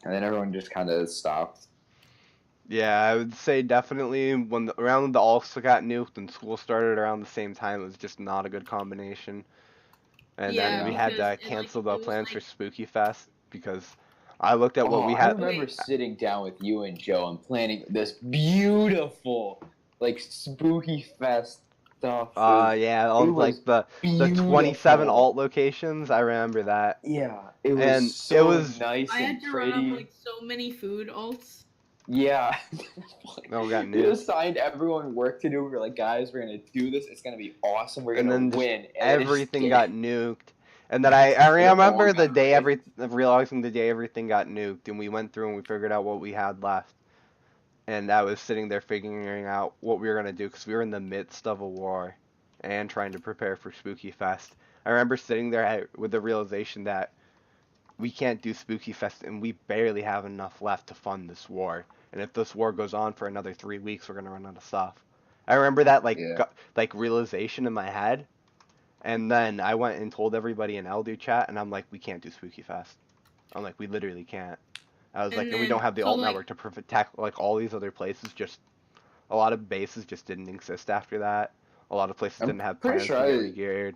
And then everyone just kind of stopped. Yeah, I would say definitely around the Ulster got nuked and school started around the same time, it was just not a good combination. And then we Yeah, had because to it, cancel like, the it was, plans for like- Spooky Fest because I looked at what we I had. remember sitting down with you and Joe and planning this beautiful, like, spooky fest stuff. Yeah, all it like was the beautiful. 27 alt locations. I remember that. Yeah, it was And it so was- nice I and had to pretty. run up like so many food alts. Yeah. No, we got We nuked. assigned everyone work to do. We were like, guys, we're gonna do this. It's gonna be awesome. We're And gonna then just win. And Everything it got nuked. And then I all remember the got day right. realizing the day everything got nuked, and we went through and we figured out what we had left. And I was sitting there figuring out what we were gonna do because we were in the midst of a war and trying to prepare for Spooky Fest. I remember sitting there with the realization that we can't do Spooky Fest and we barely have enough left to fund this war. and if this war goes on for another 3 weeks, we're gonna run out of stuff. I remember that Yeah. like realization in my head, and then I went and told everybody in Elder chat, and I'm like, we can't do Spooky Fest. I'm like, we literally can't. I was like, And and we don't then have the so alt like network to protect like all these other places. Just a lot of bases just didn't exist after that. A lot of places I'm didn't have pretty plans sure to get I regeared.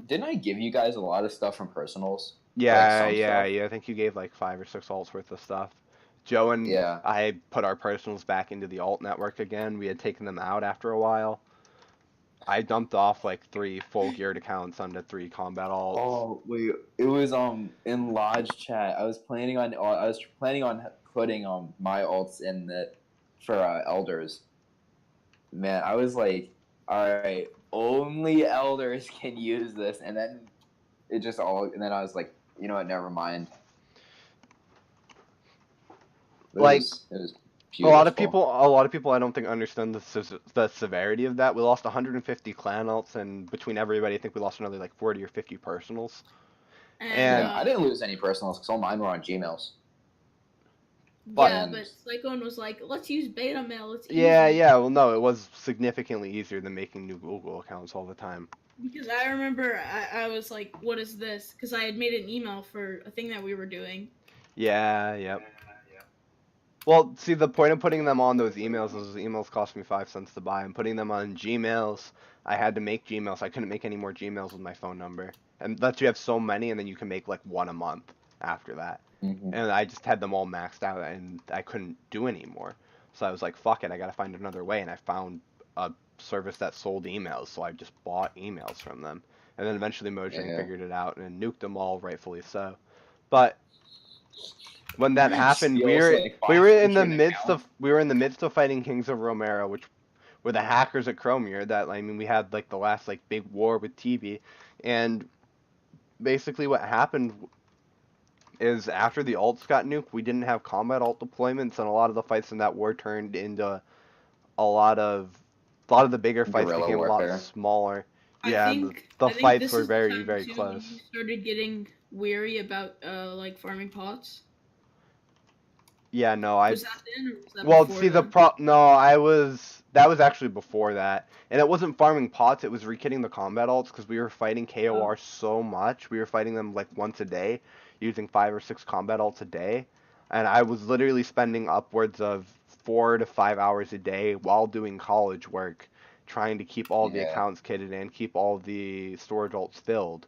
didn't I give you guys a lot of stuff from personals, like Yeah, some yeah, stuff. yeah. I think you gave like 5 or 6 alts worth of stuff. Joe and Yeah. I put our personals back into the alt network again. We had taken them out after a while. I dumped off like 3 full geared accounts onto 3 combat alts. Oh wait, it was in Lodge chat. I was planning on putting my alts in that for elders. Man, I was like, all right, only elders can use this, and then and then I was like, you know what, never mind. But Like it was a lot of beautiful. people, I don't think understand the severity of that. We lost 150 clan alts, and between everybody, I think we lost another like 40 or 50 personals. and And Yeah, I didn't lose any personals because all mine were on Gmails. but yeah, And but Cyclone was like, let's use beta mail. It's yeah, easy. yeah. Well, no, it was significantly easier than making new Google accounts all the time. Because I remember I was like, what is this? Because I had made an email for a thing that we were doing. Yeah, yep. Well, see, the point of putting them on those emails cost me 5 cents to buy, and putting them on Gmails, I had to make Gmails. I couldn't make any more Gmails with my phone number. And lets you have so many, and then you can make like one a month after that. Mhm. And I just had them all maxed out, and I couldn't do any more. So I was like, fuck it, I gotta find another way, and I found a service that sold emails, so I just bought emails from them. And then eventually Mojang Yeah. figured it out and nuked them all, rightfully so. But when that happened, we Steals, were like, we were in the 500 midst accounts. of fighting Kings of Romero, which were the hackers at Chromier. That I mean, we had like the last like big war with TV, and basically what happened is after the alts got nuked, we didn't have combat alt deployments, and a lot of the fights in that war turned into a lot of the bigger fights Guerrilla became a lot warfare. smaller. I Yeah, think the I think fights this were is the very time very too close. when you started getting weary about like farming pots. Yeah, no, I Was that then, or was that Well, before see, then? that was actually before that, and it wasn't farming pots. It was rekitting the combat alts because we were fighting KOR so much. We were fighting them like once a day, using 5 or 6 combat alts a day, and I was literally spending upwards of 4 to 5 hours a day while doing college work, trying to keep all the Yeah. accounts kitted and keep all the storage alts filled.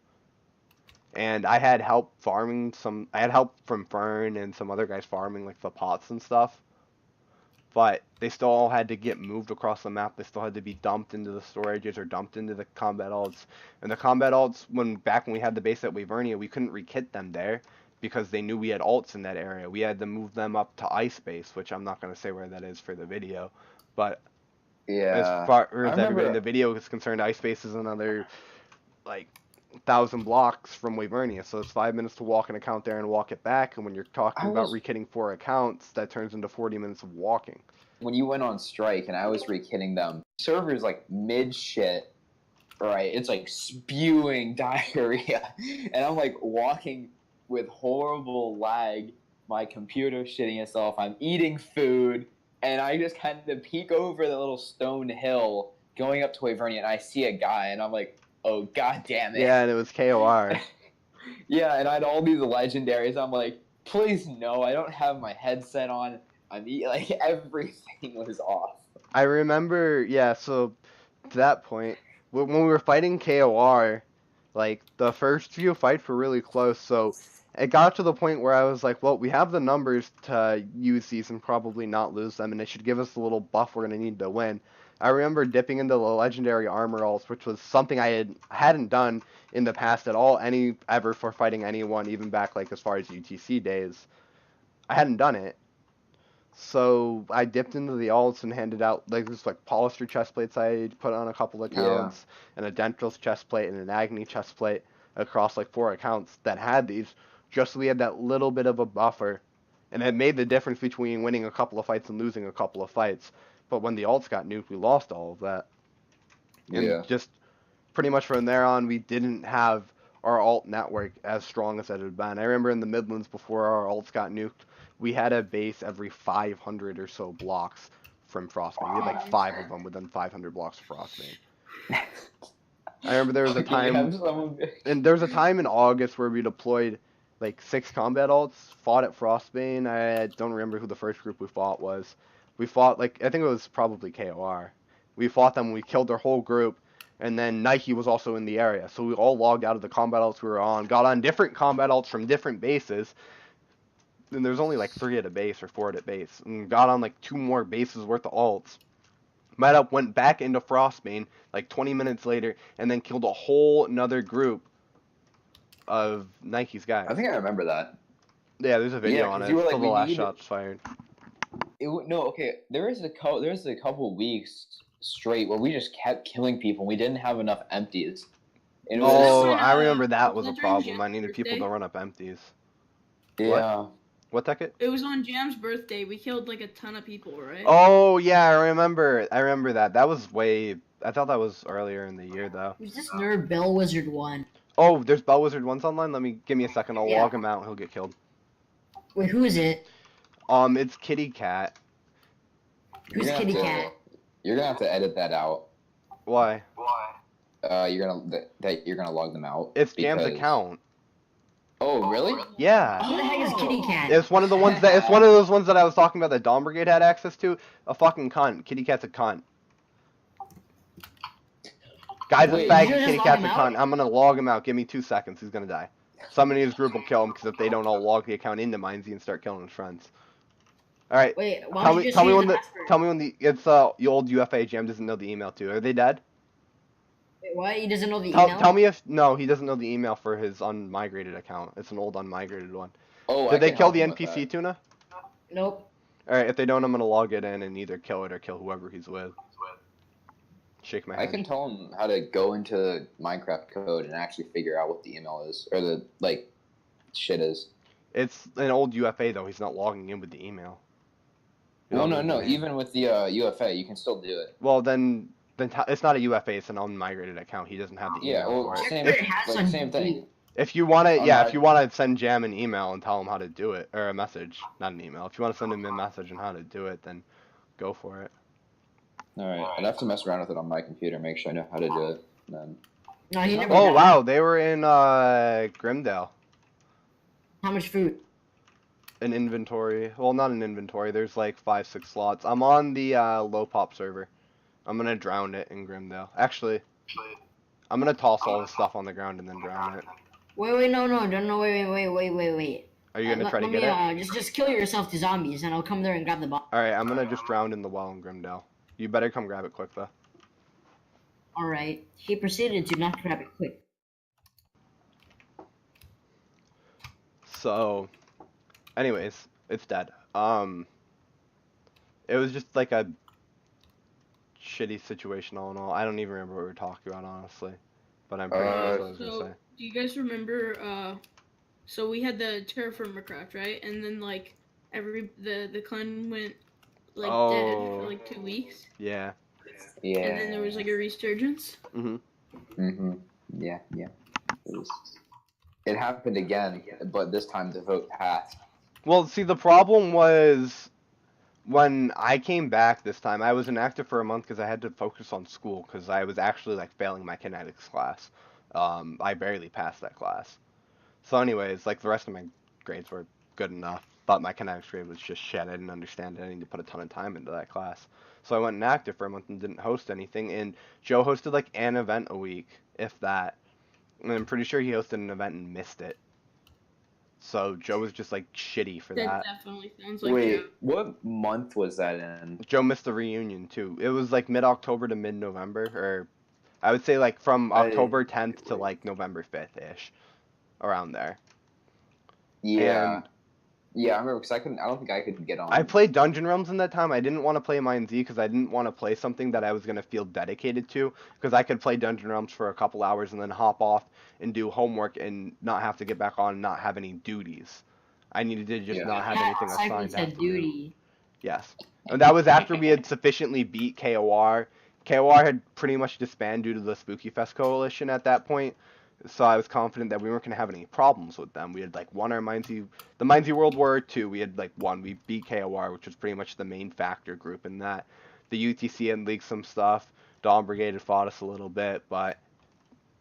And I had help farming some. I had help from Fern and some other guys farming like the pots and stuff, but they still all had to get moved across the map. They still had to be dumped into the storages or dumped into the combat alts. And the combat alts, back when we had the base at Wavernia, we couldn't rekit them there because they knew we had alts in that area. We had to move them up to Ice Base, which I'm not going to say where that is for the video. But as Yeah. far I as everybody in the remember. video is concerned, Ice Base is another like 1,000 blocks from Wavernia, so it's 5 minutes to walk an account there and walk it back. And when you're talking I about was rekitting 4 accounts, that turns into 40 minutes of walking. when you went on strike and I was re-kitting them. Server's like mid shit, right? It's like spewing diarrhea, and I'm like walking with horrible lag. My computer shitting itself. I'm eating food, and I just kind of peek over the little stone hill going up to Wavernia, and I see a guy, and I'm like, oh god damn it. Yeah, and it was KOR. Yeah, and I had all these legendaries. I'm like, please no, I don't have my headset on. Like everything was off. I remember, yeah, so to that point, when we were fighting KOR, like the first few fights were really close, so it got to the point where I was like, well, we have the numbers to use these and probably not lose them, and it should give us the little buff we're going to need to win. I remember dipping into the legendary armor alts, which was something I hadn't done in the past at all, ever for fighting anyone, even back like as far as UTC days. I hadn't done it. So I dipped into the alts and handed out like this like Polyster chest plates I put on a couple accounts, and a Dentros chest plate and an Agni chest plate across like 4 accounts that had these, just so we had that little bit of a buffer, and it made the difference between winning a couple of fights and losing a couple of fights. But when the alts got nuked, we lost all of that, and Yeah. just pretty much from there on, we didn't have our alt network as strong as it had been. I remember in the Midlands before our alts got nuked, we had a base every 500 or so blocks from Frostbane. We had like 5 of them within 500 blocks of Frostbane. I remember there was a You have time, someone- and there was a time in August where we deployed like 6 combat alts, fought at Frostbane. I don't remember who the first group we fought was. We fought like, I think it was probably KOR. We fought them, we killed their whole group, and then Nike was also in the area. So we all logged out of the combat alts we were on, got on different combat alts from different bases. And there's only like 3 at a base or 4 at a base. And got on like 2 more bases worth of alts. Met up, went back into Frostbane like 20 minutes later, and then killed a whole another group of Nike's guys. I think I remember that. Yeah, there's a video Yeah, on 'cause it you were like, until the we last need- shots fired. No, okay. There was a couple weeks straight where we just kept killing people. We didn't have enough empties. And it was, Oh, when, I remember that was was a that during problem. I Jam's needed people to birthday? run up empties. yeah. What ticket? It was on Jam's birthday. We killed like a ton of people, right? Oh yeah, I remember. I remember that. That was way. I thought that was earlier in the year though. Who's this nerd Bell Wizard one? Oh, there's Bell Wizard ones online. Give me a second. I'll Yeah. log him out. He'll get killed. Wait, who is it? It's Kitty Cat. Who's You're gonna Kitty have to- Cat? You're gonna have to edit that out. Why? You're gonna log them out. It's Jam's because- account. Oh, really? Yeah. Who the heck is Kitty Cat? It's one of the ones that. It's one of those ones that I was talking about that Dawn Brigade had access to. A fucking cunt. Kitty Cat's a cunt. Guy's Wait, a fag. you just Kitty log Cat's a him cunt. out? I'm gonna log him out. Give me 2 seconds. He's gonna die. Somebody in his group will kill him because if they don't, I'll log the account into Mindsy and start killing his friends. All right. Wait, why Tell don't you me. just Tell me use when the the. password? Tell me when the. It's the old UFA Jam doesn't know the email too. Are they dead? Wait, what? He doesn't know the Tell, email? tell me if no, he doesn't know the email for his unmigrated account. It's an old unmigrated one. Oh, I Did they can kill help the him with NPC that. tuna? Nope. All right, if they don't, I'm gonna log it in and either kill it or kill whoever he's with. Shake my I head. can tell him how to go into Minecraft code and actually figure out what the email is or the shit is. It's an old UFA though. He's not logging in with the email. You Well, don't no. know the name. Even with the UFA, you can still do it. Well, then it's not a UFA. It's an unmigrated account. He doesn't have the Yeah. email Well, for it. same. It has Like, on same thing. If you want to, yeah, Unmigrated. if you want to send Jam an email and tell him how to do it, or a message, not an email. If you want to send him a message on how to do it, then go for it. All right. I'd have to mess around with it on my computer, make sure I know how to do it. Then. No, he never Oh died. wow, they were in Grimdale. How much food? An inventory. Well, not an inventory. There's like 5-6 slots. I'm on the low pop server. I'm gonna drown it in Grimdale. Actually, I'm gonna toss all the stuff on the ground and then drown it. Wait, no, wait. Are you gonna try to let get me, it? just kill yourself to zombies, and I'll come there and grab the bomb. All right, I'm gonna just drown in the well in Grimdale. You better come grab it quick though. Alright. He proceeded to not grab it quick. So, anyways, it's dead. It was just like a shitty situation all in all. I don't even remember what we were talking about honestly, but I'm pretty sure that's what I was gonna So, say. do you guys remember? So we had the Terraformer craft, right? And then like the clan went like dead for like 2 weeks, Yeah. Yeah. and then there was like a resurgence. Mhm. Mm-hmm. Yeah. It happened again, but this time the vote passed. Well, see, the problem was when I came back this time, I was inactive for a month because I had to focus on school because I was actually like failing my kinetics class. I barely passed that class. So, anyways, like the rest of my grades were good enough, but my kinetics grade was just shit. I didn't understand it. I needed to put a ton of time into that class. So I went inactive for a month and didn't host anything. And Joe hosted like an event a week, if that. And I'm pretty sure he hosted an event and missed it. So Joe was just like shitty for That that. definitely sounds like Wait, Joe. what month was that in? Joe missed the reunion too. It was like mid-October to mid-November, or I would say like from October 10th to like November 5th-ish, around there. Yeah. And Yeah, I remember because I don't think I could get on. I played Dungeon Realms in that time. I didn't want to play Mind Z because I didn't want to play something that I was going to feel dedicated to, because I could play Dungeon Realms for a couple hours and then hop off and do homework and not have to get back on and not have any duties. I needed to just Yeah. not have That anything cycle assigned. to said have to do. duty. Yes. And that was after we had sufficiently beat KOR. KOR had pretty much disbanded due to the Spooky Fest Coalition at that point. So I was confident that we weren't going to have any problems with them. We had like won our the Mindsy World War II. We had like won. We beat KOR, which was pretty much the main factor group in that. The UTC had leaked some stuff. Dawn Brigade had fought us a little bit, but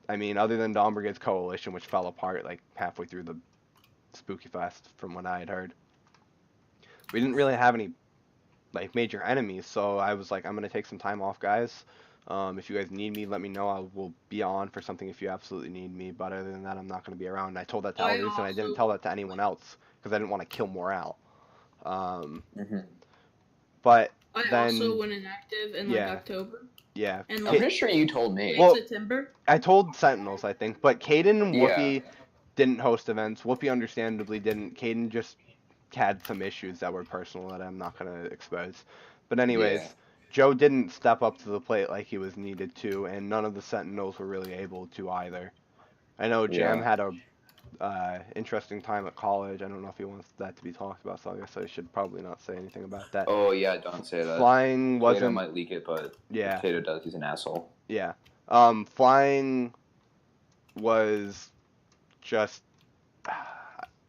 I mean, other than Dawn Brigade's coalition, which fell apart like halfway through the Spooky Fest, from what I had heard, we didn't really have any like major enemies. So I was like, I'm gonna take some time off, guys. If you guys need me, let me know. I will be on for something if you absolutely need me. But other than that, I'm not gonna be around. And I told that to others, and I didn't tell that to anyone else because I didn't want to kill morale. But I then also went inactive in like yeah. October. Yeah. And I'm like pretty sure you told me. Well, September. I told Sentinels, I think, but Caden and Yeah. Whoopi didn't host events. Whoopi understandably didn't. Caden just had some issues that were personal that I'm not gonna expose. But anyways, Yeah. Joe didn't step up to the plate like he was needed to, and none of the Sentinels were really able to either. I know Jam Yeah. had a interesting time at college. I don't know if he wants that to be talked about, so I guess I should probably not say anything about that. Oh yeah, don't say that. Flying Kato wasn't. might leak it, but Yeah. if Kato does, he's an asshole. Yeah. Flying was just.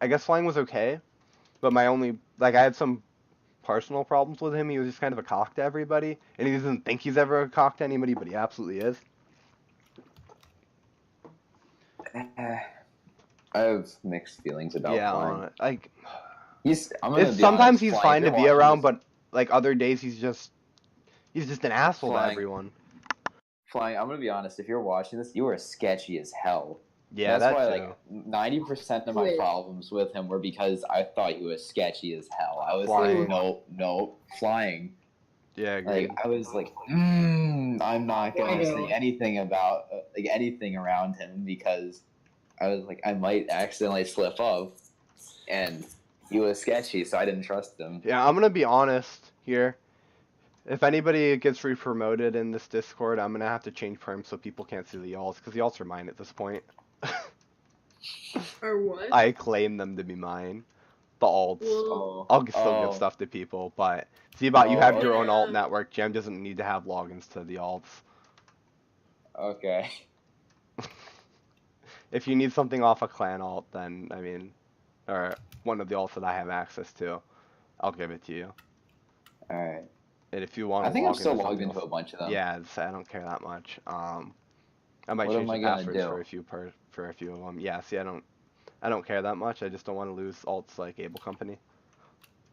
I guess flying was okay, but my only I had some personal problems with him. He was just kind of a cock to everybody, and he doesn't think he's ever a cock to anybody, but he absolutely is. I have mixed feelings about Flying. Like I'm gonna be sometimes honest, he's Flying, fine if to you're be around, watching but like other days he's just an asshole to Flying. everyone. Flying, I'm gonna be honest. If you're watching this, you are sketchy as hell. Yeah, that's that why too. like 90% of my Wait. problems with him were because I thought he was sketchy as hell. I was Flying. like, no, Flying. Yeah, agreed. Like I was like, I'm not gonna I know. say anything about like anything around him because I was like, I might accidentally slip up, and he was sketchy, so I didn't trust him. Yeah, I'm gonna be honest here. If anybody gets re-promoted in this Discord, I'm gonna have to change perms so people can't see the alts, because the alts are mine at this point. Or what? I claim them to be mine. The alts. Well, I'll still give stuff to people, but see about you have your own alt yeah. network. Gem doesn't need to have logins to the alts. Okay. If you need something off a clan alt, then I mean, or one of the alts that I have access to, I'll give it to you. All right. And if you want, I think I'm log still into logged something into else, a bunch of them. yeah, I don't care that much. I might What change am I the gonna passwords do? for a few of them. Yeah, see, I don't care that much. I just don't want to lose alts like Able Company,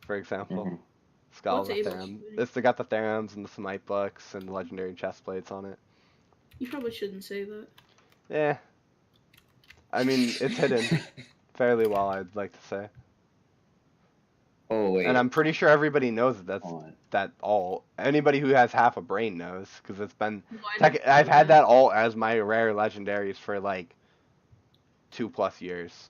for example. Mhm. Skull What's the Able Therum. Company? They got the Therums and the Smite books and the legendary chest plates on it. you probably shouldn't say that. Yeah. I mean, it's hidden fairly well, I'd like to say. Oh wait. And I'm pretty sure everybody knows that Hold on. that alt. Anybody who has half a brain knows, because it's been. Why did- I've had that alt as my rare legendaries for like 2+ years.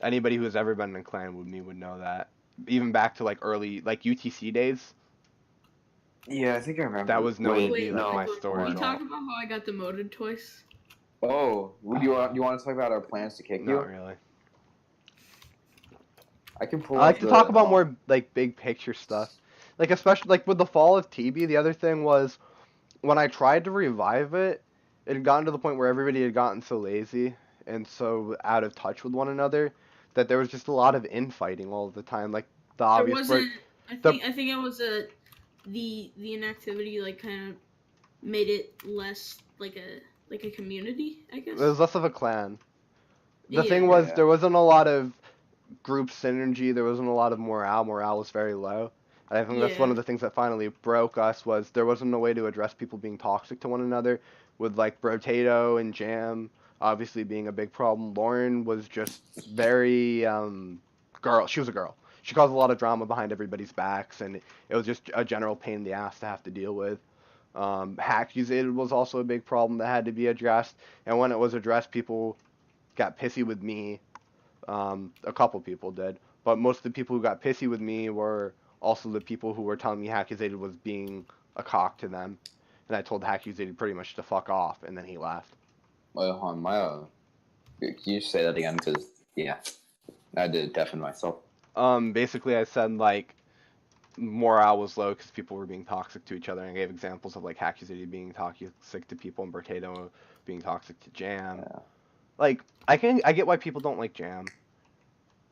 Anybody who has ever been in clan with me would know that. Even back to like early UTC days. Yeah, I think I remember. That was known to be Wait, like my can storage we talk alt. about how I got demoted twice? Oh, you want to talk about our plans to kick you? Not really. I can pull. I like up to the- talk about more like big picture stuff. Like especially like with the fall of TB, the other thing was when I tried to revive it, it had gotten to the point where everybody had gotten so lazy and so out of touch with one another that there was just a lot of infighting all the time. Like the There obvious wasn't. I the- think it was the inactivity like kind of made it less like a community, I guess. it was less of a clan. The Yeah. thing was Yeah. there wasn't a lot of group synergy, there wasn't a lot of morale. Morale was very low. And I think that's one Yeah. of the things that finally broke us was there wasn't a way to address people being toxic to one another, with like Brotato and Jam obviously being a big problem. Lauren was just very she was a girl. She caused a lot of drama behind everybody's backs, and it was just a general pain in the ass to have to deal with. Hackusated was also a big problem that had to be addressed, and when it was addressed, people got pissy with me. A couple people did, but most of the people who got pissy with me were also the people who were telling me Hackusated was being a cock to them, and I told Hackusated pretty much to fuck off, and then he left. Wait, hold on, my. Can you say that again? Because yeah, I did deafen myself. Basically I said like, morale was low because people were being toxic to each other. And I gave examples of like Hacky City being toxic to people and Bertato being toxic to Jam. Yeah. Like I get why people don't like Jam.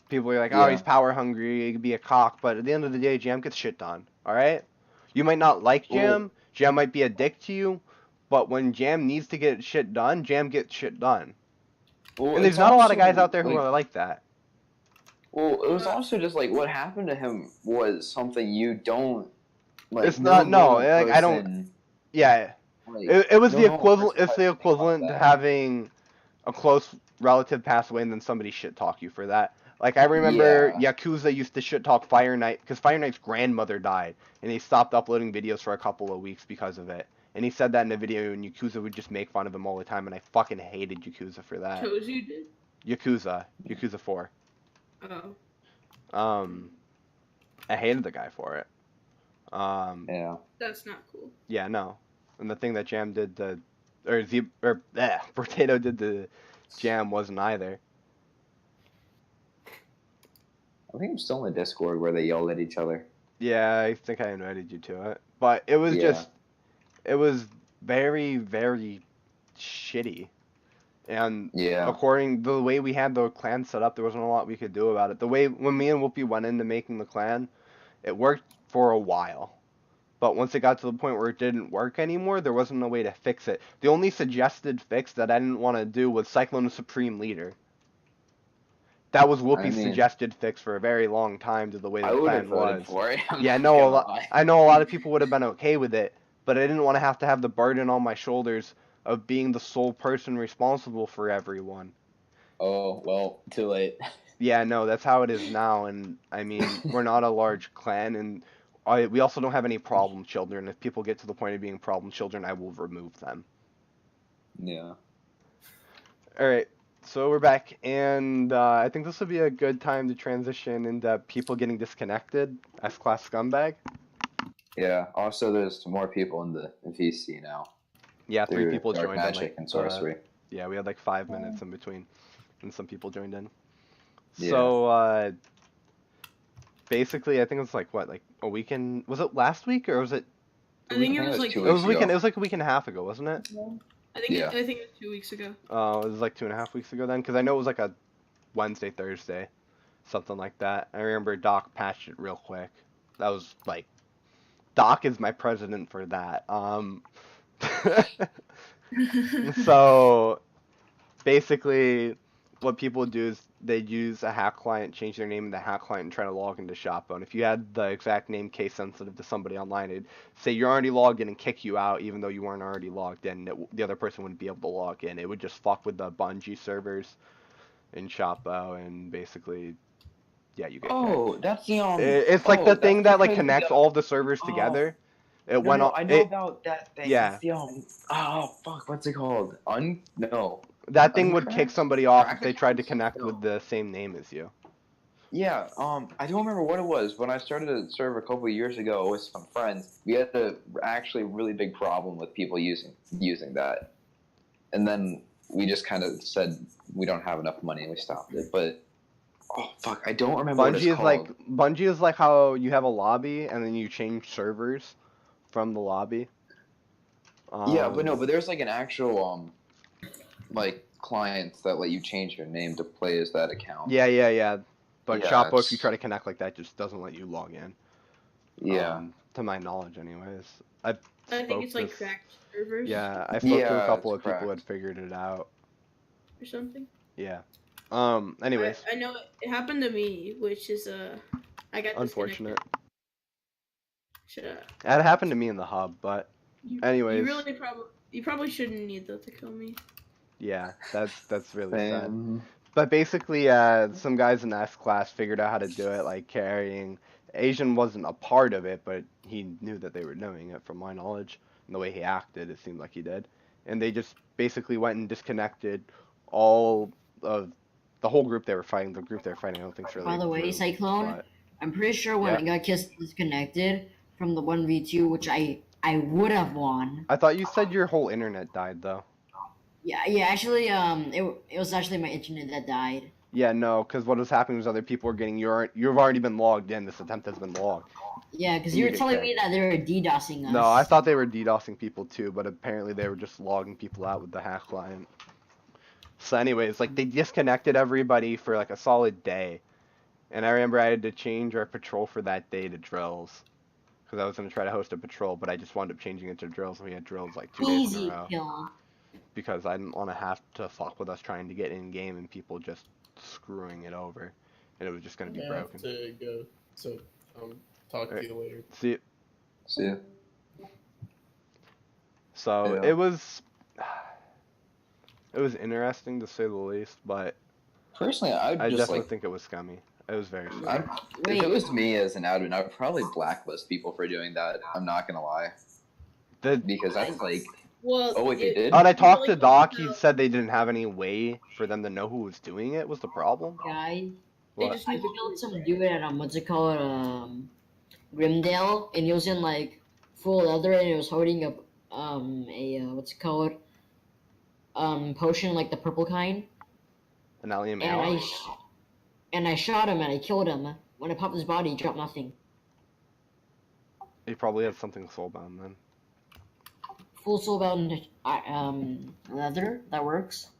People are like, oh, Yeah. he's power hungry, he could be a cock, but at the end of the day, Jam gets shit done. All right, you might not like Jam. Jam might be a dick to you, but when Jam needs to get shit done, Jam gets shit done. Well, And there's it's not a lot of also, guys out there who like, are like that. Well, it was also just like what happened to him was something you don't like. It's not- no, normal like, I don't- person, Yeah, like, it was no the normal equivalent. person It's does the anything like equivalent to that. having a close relative pass away and then somebody shit talk you for that. Like I remember Yakuza used to shit talk Fire Knight because Fire Knight's grandmother died and he stopped uploading videos for a couple of weeks because of it. And he said that in a video and Yakuza would just make fun of him all the time and I fucking hated Yakuza for that. Tozu did. Yakuza 4. Oh, I hated the guy for it. Yeah. that's not cool. Yeah, no. And the thing that Jam did to, Potato did to Jam wasn't either. I think I'm still in the Discord where they yelled at each other. Yeah, I think I invited you to it. But it was Yeah. it was very, very shitty. And Yeah. according the way we had the clan set up, there wasn't a lot we could do about it. The way when me and Whoopi went into making the clan, it worked for a while. But once it got to the point where it didn't work anymore, there wasn't a way to fix it. The only suggested fix that I didn't want to do was Cyclone Supreme Leader. That was Whoopi's mean, suggested fix for a very long time to the way I the would clan have voted was. for it. I'm Yeah, not no, gonna lie. I know a lot of people would have been okay with it, but I didn't want to have the burden on my shoulders of being the sole person responsible for everyone. Oh well, too late. Yeah, no, that's how it is now, and I mean, we're not a large clan, and we also don't have any problem children. If people get to the point of being problem children, I will remove them. Yeah. Alright, so we're back, and I think this would be a good time to transition into people getting disconnected, S-Class Scumbag. Yeah. Also, there's more people in the VC now. Yeah, 3 through people Dark joined in, Magic like, and Sorcery. yeah, we had like 5 minutes in between, and some people joined in. Yeah. So, basically, I think it was like, what, like a weekend, was it last week, or was it, I think it I think was it was like 2 it was weeks weekend, ago. it was like a week and a half ago, wasn't it? Yeah. I think it was 2 weeks ago. It was like 2.5 weeks ago then, because I know it was like a Wednesday, Thursday, something like that. I remember Doc patched it real quick. That was like, Doc is my president for that. So, basically, what people would do is they'd use a hack client, change their name in the hack client, and try to log into Shoppo. And if you had the exact name case sensitive to somebody online, it'd say you're already logged in and kick you out, even though you weren't already logged in. The other person wouldn't be able to log in. It would just fuck with the Bungie servers in Shoppo, and basically, yeah, you get kicked. Oh, that's the It's like the thing that like because connects the- all of the servers Oh. together. It No, went no, on. I know about that thing. yeah. It's the, oh fuck, what's it called? No. That thing would kick Uncracked? somebody off if Cracked they tried to connect No. with the same name as you. Yeah, I don't remember what it was. When I started a server a couple of years ago with some friends, we had a actually really big problem with people using that. And then we just kind of said we don't have enough money and we stopped it. But oh fuck, I don't remember what it's called. Bungie is like how you have a lobby and then you change servers from the lobby. Yeah, but no, but there's like an actual like clients that let you change your name to play as that account. Yeah. But Yeah, Shoppo, if it's- you try to connect like that, just doesn't let you log in. Yeah. To my knowledge, anyways. I think it's like this- cracked servers Yeah, I spoke to Yeah, a couple of it's people who had cracked. figured it out. or something. Yeah. Anyways, I know it happened to me, which is I got unfortunate. disconnected. That happened to me in the hub, but anyways. You probably shouldn't need that to kill me. yeah, that's really sad. Um, But basically, some guys in S class figured out how to do it, like carrying. Asian wasn't a part of it, but he knew that they were doing it, from my knowledge. And the way he acted, it seemed like he did. And they just basically went and disconnected all of the whole group they were fighting. The group they were fighting, I don't think it's really. By the way, group, Cyclone, but- I'm pretty sure when Yeah. I got disconnected from the 1v2, which I would have won. I thought you said your whole internet died, though. Yeah, actually, it was actually my internet that died. Yeah, no, because what was happening was other people were getting you've already been logged in. This attempt has been logged. Yeah, because You you were get telling kicked. me that they were DDoSing us. No, I thought they were DDoSing people too, but apparently they were just logging people out with the hack client. So, anyways, like they disconnected everybody for like a solid day, and I remember I had to change our patrol for that day to drills, because I was gonna try to host a patrol, but I just wound up changing it to drills, and we had drills like 2 days in a Easy row. kill. Because I didn't want to have to fuck with us trying to get in game and people just screwing it over, and it was just gonna be I have broken. to go. So, talk to you later. See, See, so Yeah. it was interesting to say the least, but personally, I'd I just definitely like, think it was scummy. It was very scummy. if Wait, it was me as an admin, I'd probably blacklist people for doing that. I'm not gonna lie, The because that's like, Well, oh wait, they did. when I talked to like, Doc, he said they didn't have any way for them to know who was doing it. Was the problem? guys, They What? just I need to killed some dude at what's it called, Grimdale, and he was in like full leather, and he was holding a what's it called, potion like the purple kind, An alien and male? I shot him and I killed him. When I popped his body, he dropped nothing. He probably had something soulbound then. Full soulbound leather that works.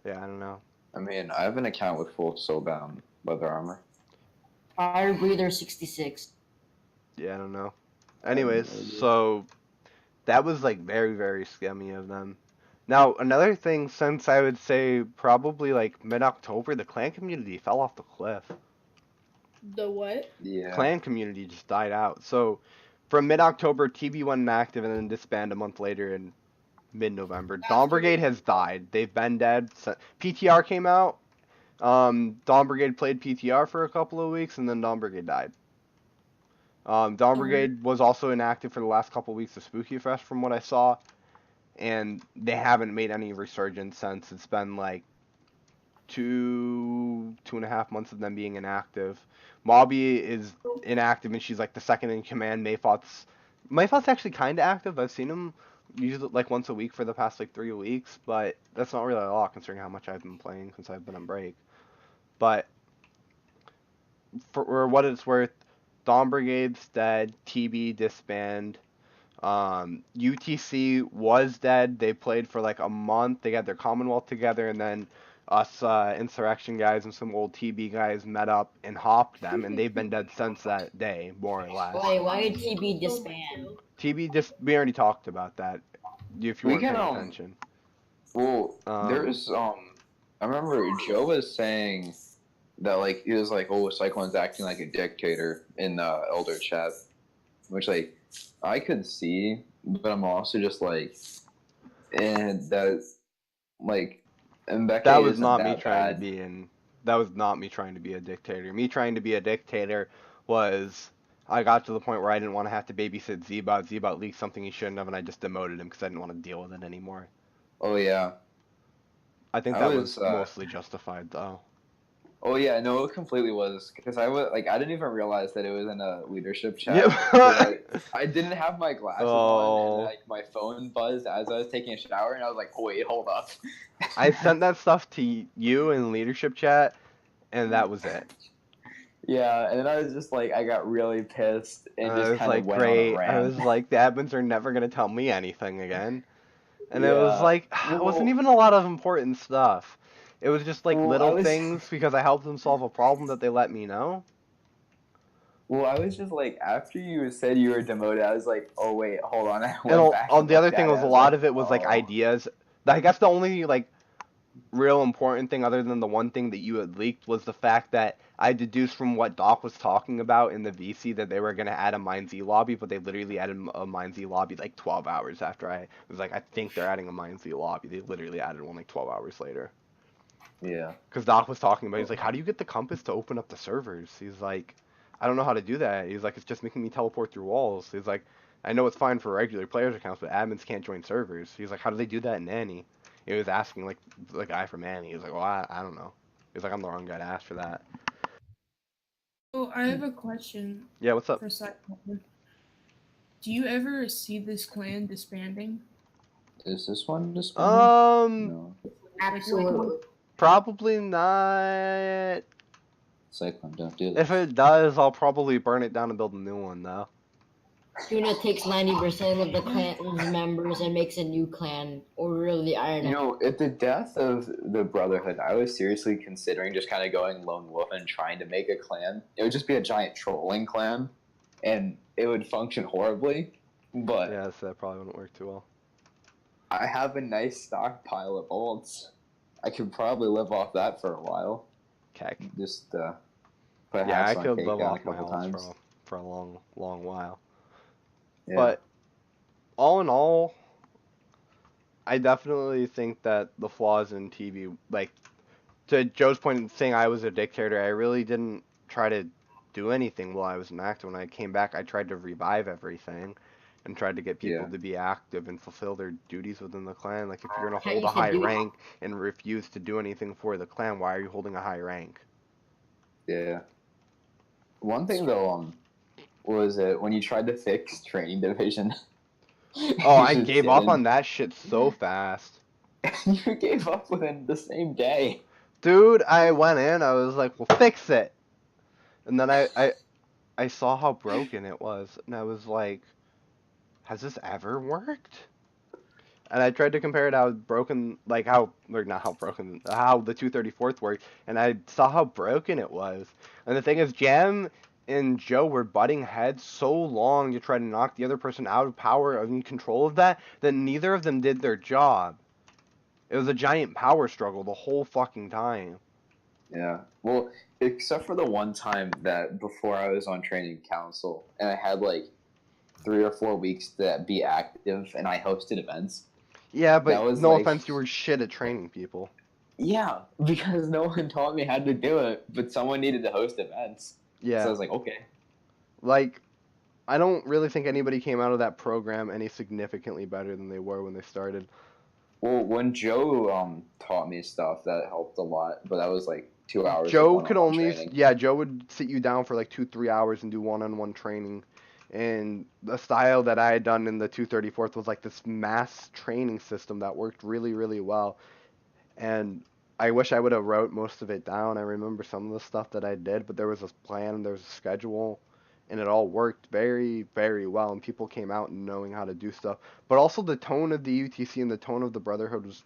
Yeah, I don't know. I mean, I have an account with full soulbound leather armor. Fire breather 66. Yeah, I don't know. Anyways, so that was like very, very scummy of them. Now, another thing, since I would say probably like mid-October, the clan community fell off the cliff. the what? Yeah. Clan community just died out. So from mid-October, TB went inactive and then disbanded a month later in mid-November. Dawn Brigade has died. They've been dead. PTR came out. Dawn Brigade played PTR for a couple of weeks and then Dawn Brigade died. Dawn Brigade was also inactive for the last couple of weeks of Spooky Fest from what I saw. And they haven't made any resurgence since. It's been like 2.5 months of them being inactive. Mobby is inactive and she's like the second in command. Mayfoth's actually kind of active. I've seen him usually like once a week for the past like 3 weeks, but that's not really a lot considering how much I've been playing since I've been on break. But for what it's worth, Dawn Brigade's dead. TB disband. UTC was dead. They played for like a month. They got their Commonwealth together, and then us Insurrection guys and some old TB guys met up and hopped them, and they've been dead since that day, more or less. Wait, why did TB disband? We already talked about that. If you We weren't paying can, attention. Well, Um, there's I remember Joe was saying that like he was like, oh, Cyclone's acting like a dictator in the Elder chat, which like I could see, but I'm also just like, and that like, and Becca That was isn't not me that trying to bad. be in. That was not me trying to be a dictator. Me trying to be a dictator was I got to the point where I didn't want to have to babysit Zbot. Zbot leaked something he shouldn't have, and I just demoted him because I didn't want to deal with it anymore. Oh yeah. I think I that was, was mostly justified, though. Oh yeah, no, it completely was because I was like I didn't even realize that it was in a leadership chat. Yeah. 'Cause I didn't have my glasses on, Oh. and like my phone buzzed as I was taking a shower, and I was like, oh, wait, hold up. I sent that stuff to you in leadership chat, and that was it. Yeah, and then I was just like, I got really pissed and I just was kind like, of went great. on a I rant. was like, the admins are never gonna tell me anything again. And it was Yeah. like, it wasn't even a lot of important stuff. It was just like Well, I little was- things because I helped them solve a problem that they let me know. Well, I was just like, after you said you were demoted, I was like, oh wait, hold on. I went And back on and the other looked thing at was it. a I lot like, of it was like oh. ideas. I guess the only like real important thing other than the one thing that you had leaked was the fact that I deduced from what Doc was talking about in the VC that they were going to add a Mine Z lobby, but they literally added a Mine Z lobby like 12 hours after I was like, I think they're adding a Mine Z lobby. They literally added one like 12 hours later. Yeah. Because Doc was talking about, he's like, how do you get the compass to open up the servers? He's like, I don't know how to do that. He's like, it's just making me teleport through walls. He's like, I know it's fine for regular players' accounts, but admins can't join servers. He's like, how do they do that in Annie? He was asking like the guy from Annie. He was like, well, I don't know. He's like, I'm the wrong guy to ask for that. Oh, I have a question Yeah, what's up? for Cyclone. Do you ever see this clan disbanding? Is this one just? Um, No. Absolutely. Probably not. Cyclone, don't do If this. it does, I'll probably burn it down and build a new one, though. Tuna takes 90% of the clan's members and makes a new clan, Order of the Iron. You know, at the death of the Brotherhood, I was seriously considering just kind of going lone wolf and trying to make a clan. It would just be a giant trolling clan, and it would function horribly. But Yeah, so that probably wouldn't work too well. I have a nice stockpile of ults. I could probably live off that for a while. Keck. Just put Yeah, I hats on could cake live down a off my couple house times. for a long, long while. Yeah. But all in all, I definitely think that the flaws in TV, like to Joe's point in saying I was a dictator, I really didn't try to do anything while I was an actor. When I came back, I tried to revive everything and tried to get people Yeah. to be active and fulfill their duties within the clan. Like if you're gonna How hold you a said high duty? rank and refuse to do anything for the clan, why are you holding a high rank? Yeah. One thing though, was it when you tried to fix training division? Oh, I gave up on that shit so fast. You gave up within the same day. Dude, I went in, I was like, well, fix it. And then I saw how broken it was, and I was like, has this ever worked? And I tried to compare it how broken, like how, or not how broken, how the 234th worked, and I saw how broken it was. And the thing is, Jam and Joe were butting heads so long to try to knock the other person out of power and control of that neither of them did their job. It was a giant power struggle the whole fucking time. Yeah. Well, except for the one time that before I was on training council and I had like 3 or 4 weeks to be active and I hosted events. Yeah, That but was no like- offense, you were shit at training people. Yeah, because no one taught me how to do it, but someone needed to host events. Yeah. So I was like, okay. Like, I don't really think anybody came out of that program any significantly better than they were when they started. Well, when Joe taught me stuff, that helped a lot, but that was like 2 hours. of Joe could one-on-one only, training. yeah, Joe would sit you down for like 2-3 hours and do one-on-one training. And the style that I had done in the 234th was like this mass training system that worked really, really well. And I wish I would have wrote most of it down. I remember some of the stuff that I did, but there was a plan, there was a schedule, and it all worked very, very well. And people came out knowing how to do stuff. But also the tone of the UTC and the tone of the Brotherhood was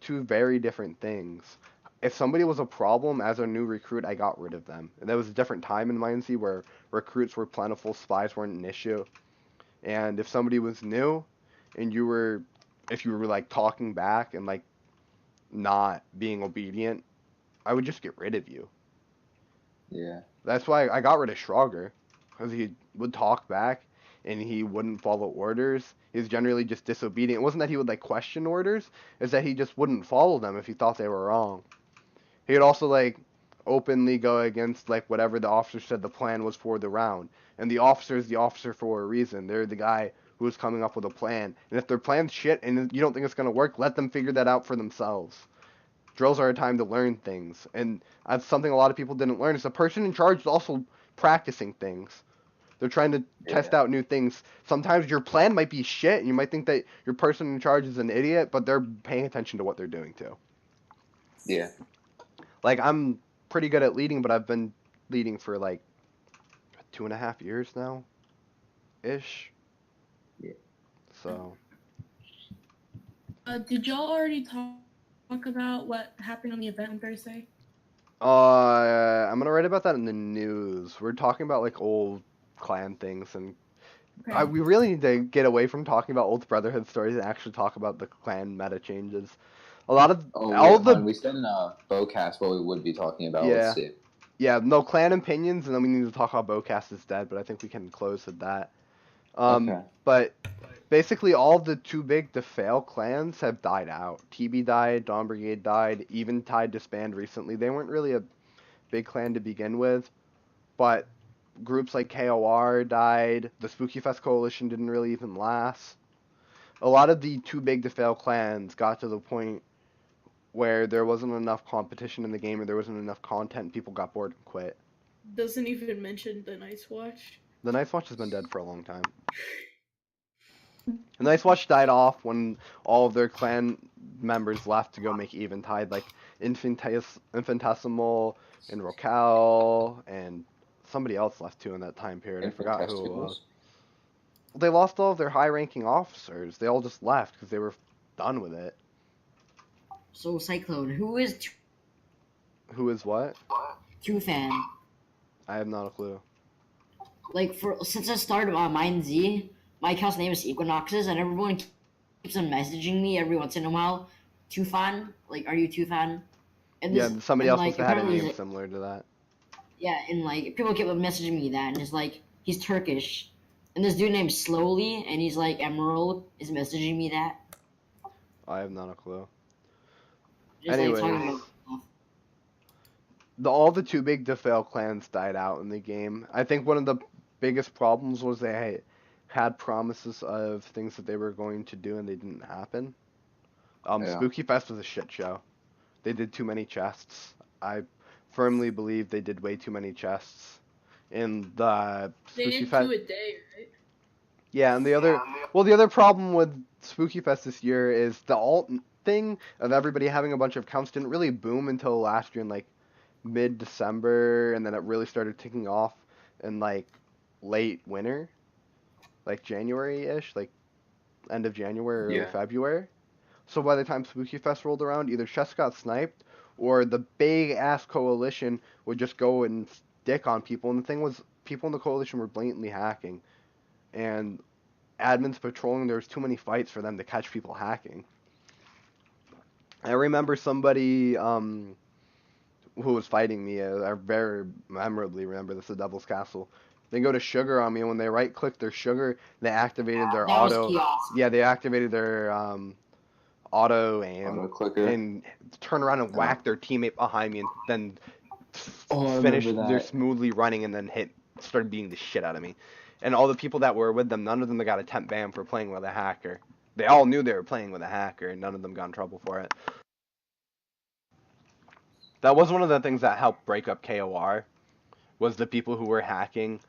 two very different things. If somebody was a problem as a new recruit, I got rid of them. And there was a different time in Mindsea where recruits were plentiful, spies weren't an issue. And if somebody was new and if you were like talking back and like not being obedient, I would just get rid of you. Yeah. That's why I got rid of Schrager, because he would talk back and he wouldn't follow orders. He was generally just disobedient. It wasn't that he would like question orders, it's that he just wouldn't follow them if he thought they were wrong. He would also like openly go against like whatever the officer said the plan was for the round. And the officer is the officer for a reason. They're the guy who's coming up with a plan. And if their plan's shit and you don't think it's going to work, let them figure that out for themselves. Drills are a time to learn things. And that's something a lot of people didn't learn. Is the person in charge is also practicing things. They're trying to test out new things. Sometimes your plan might be shit, and you might think that your person in charge is an idiot, but they're paying attention to what they're doing too. Yeah. Like, I'm pretty good at leading, but I've been leading for like 2.5 years now, ish. Yeah. So. Did y'all already talk about what happened on the event on Thursday? I'm gonna write about that in the news. We're talking about like old clan things, and Okay. we really need to get away from talking about old Brotherhood stories and actually talk about the clan meta changes. A lot of We said in a Bowcast what we would be talking about. Yeah. Let's see. no clan opinions, and then we need to talk about Bowcast is dead, but I think we can close with that. Okay. But basically all the too big to fail clans have died out. TB died, Dawn Brigade died, Eventide disbanded recently. They weren't really a big clan to begin with, but groups like KOR died, the Spooky Fest Coalition didn't really even last. A lot of the too big to fail clans got to the point where there wasn't enough competition in the game or there wasn't enough content, people got bored and quit. Doesn't even mention the Night's Watch. The Night's Watch has been dead for a long time. The Night's Watch died off when all of their clan members left to go make Eventide, like Infinitesimal and Rocal, and somebody else left too in that time period. I forgot who it was. They lost all of their high-ranking officers. They all just left because they were done with it. So Cyclone, who is Who is what? Tufan? I have not a clue. Like since the start of Mine Z, my account's name is Equinoxes, and everyone keeps on messaging me every once in a while. Tufan, like, are you Tufan? And Yeah, somebody else like, must have had a apparently name he's similar to that. Yeah, and like people keep messaging me that, and it's like he's Turkish, and this dude named Slowly, and he's like Emerald is messaging me that. I have not a clue. Just Anyways, like talking about stuff. all the too big to fail clans died out in the game. I think one of the biggest problems was they had promises of things that they were going to do and they didn't happen. Yeah. Spooky Fest was a shit show. They did too many chests. I firmly believe they did way too many chests. In the They Spooky did Fest. 2 a day, right? Yeah, and the other problem with Spooky Fest this year is the alt thing of everybody having a bunch of accounts didn't really boom until last year in like mid-December, and then it really started ticking off in like late winter, like January-ish, like end of January, early Yeah. February. So by the time Spooky Fest rolled around, either chests got sniped or the big ass coalition would just go and stick on people. And the thing was, people in the coalition were blatantly hacking, and admins patrolling. There was too many fights for them to catch people hacking. I remember somebody who was fighting me. I very memorably remember this. The Devil's Castle. They go to sugar on me, and when they right click their sugar, they activated their That was auto. kiosk. Yeah, they activated their auto aim Auto clicker. and turn around and whack their teammate behind me, and then Oh, I finish. remember They're that. smoothly running and then started beating the shit out of me. And all the people that were with them, none of them got a temp ban for playing with a hacker. They all knew they were playing with a hacker, and none of them got in trouble for it. That was one of the things that helped break up KOR, was the people who were hacking,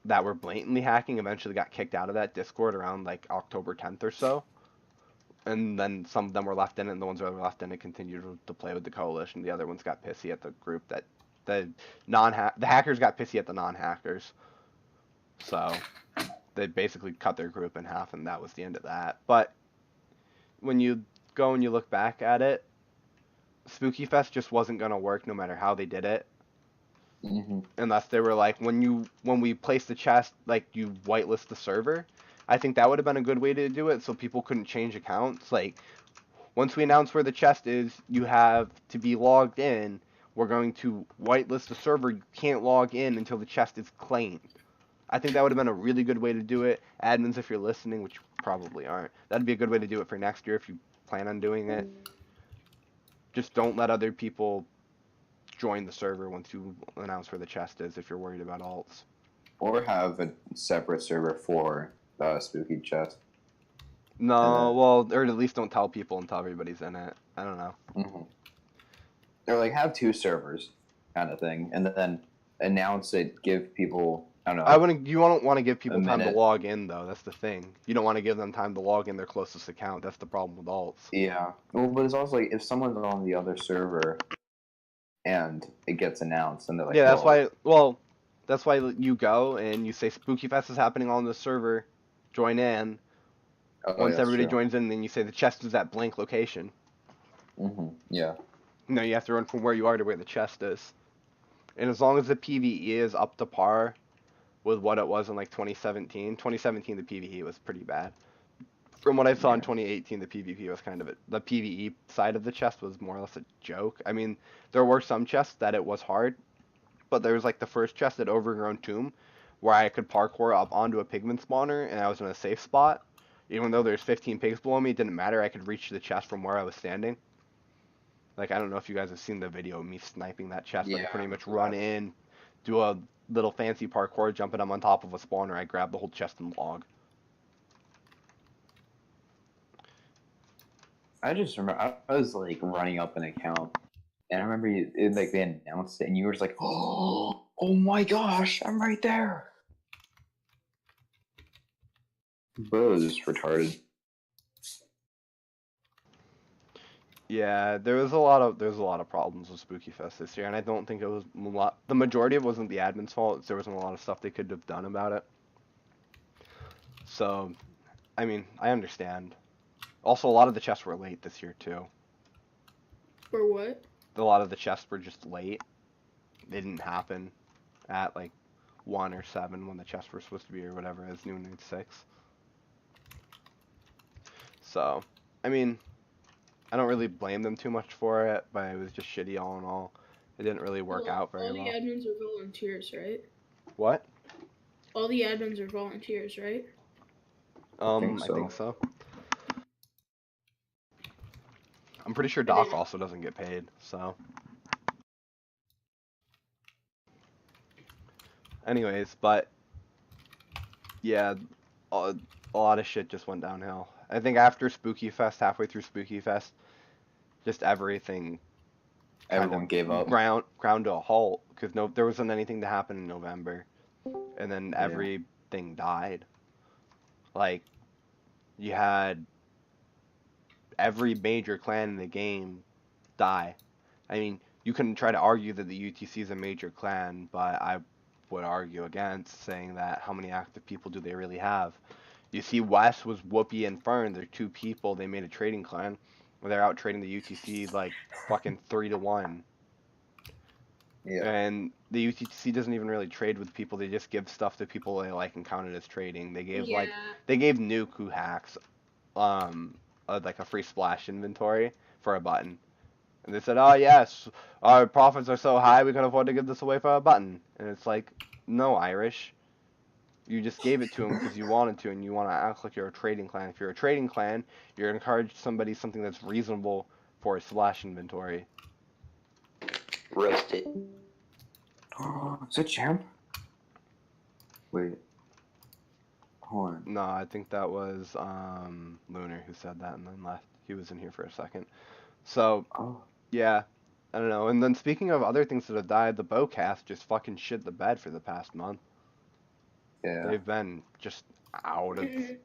that were blatantly hacking, eventually got kicked out of that Discord around like October 10th or so. And then some of them were left in it, and the ones that were left in it continued to play with the coalition. The other ones got pissy at the group that the hackers got pissy at the non-hackers. So they basically cut their group in half, and that was the end of that. But when you go and you look back at it, Spooky Fest just wasn't gonna work no matter how they did it. Mm-hmm. Unless they were like, when we placed the chest, like, you whitelist the server. I think that would have been a good way to do it, so people couldn't change accounts. Like, once we announce where the chest is, you have to be logged in. We're going to whitelist the server. You can't log in until the chest is claimed. I think that would have been a really good way to do it. Admins, if you're listening, which you probably aren't, that'd be a good way to do it for next year if you plan on doing it. Just don't let other people join the server once you announce where the chest is if you're worried about alts. Or have a separate server for Spooky Chest. No, well, or at least don't tell people until everybody's in it. I don't know. Mm-hmm. Or like have 2 servers, kind of thing, and then announce it. Give people, I don't know. You don't want to give people A time to minute. log in, though. That's the thing. You don't want to give them time to log in their closest account. That's the problem with alts. Yeah. Well, but it's also like if someone's on the other server and it gets announced, and they're like, Yeah, that's "Well, why. Well, that's why you go and you say Spooky Fest is happening on the server. Join in. oh, Once yeah, everybody that's true." joins in, then you say the chest is at blank location. Mm-hmm. Yeah. No, you have to run from where you are to where the chest is. And as long as the PvE is up to par with what it was in like 2017, the PvE was pretty bad. From what I saw in Yeah. 2018, the PvP was kind of the PvE side of the chest was more or less a joke. I mean, there were some chests that it was hard, but there was like the first chest at Overgrown Tomb where I could parkour up onto a pigman spawner and I was in a safe spot. Even though there's 15 pigs below me, it didn't matter. I could reach the chest from where I was standing. Like, I don't know if you guys have seen the video of me sniping that chest. I Yeah, could pretty much run in, do a little fancy parkour, jumping up on top of a spawner. I grab the whole chest and log. I just remember I was like running up an account, and I remember like they announced it, and you were just like, "Oh my gosh, I'm right there!" Bro, it was just retarded. Yeah, there's a lot of problems with Spooky Fest this year, and I don't think it was the majority of it wasn't the admin's fault. There wasn't a lot of stuff they could have done about it. So, I mean, I understand. Also, a lot of the chests were late this year too. For what? A lot of the chests were just late. They didn't happen at like 1 or 7 when the chests were supposed to be, or whatever, as noon and 6. So, I mean, I don't really blame them too much for it, but it was just shitty all in all. It didn't really work Well, out very all the well. admins are volunteers, right? What? All the admins are volunteers, right? I think think so. so. I'm pretty sure I Doc didn't- also doesn't get paid, so. Anyways, but yeah, a lot of shit just went downhill. I think after Spooky Fest, halfway through Spooky Fest, just everything Everyone gave up. ground to a halt because there wasn't anything to happen in November, and then Yeah. everything died. Like, you had every major clan in the game die. I mean, you can try to argue that the UTC is a major clan, but I would argue against saying that how many active people do they really have? You see, West was Whoopi and Fern. They're 2 people. They made a trading clan where they're out trading the UTC like fucking 3-1. Yeah. And the UTC doesn't even really trade with people. They just give stuff to people they like and count it as trading. They gave they gave Nuke, who hacks, like a free splash inventory for a button. And they said, "Oh yes, our profits are so high we can afford to give this away for a button." And it's like, no, Irish. You just gave it to him because you wanted to, and you want to act like you're a trading clan. If you're a trading clan, you're gonna encourage something that's reasonable for a splash inventory. Roasted. Is that Champ? Wait. Hold on. No, I think that was Lunar who said that and then left. He was in here for a second. So Oh. yeah, I don't know. And then speaking of other things that have died, the Bowcast just fucking shit the bed for the past month. Yeah. They've been just out of.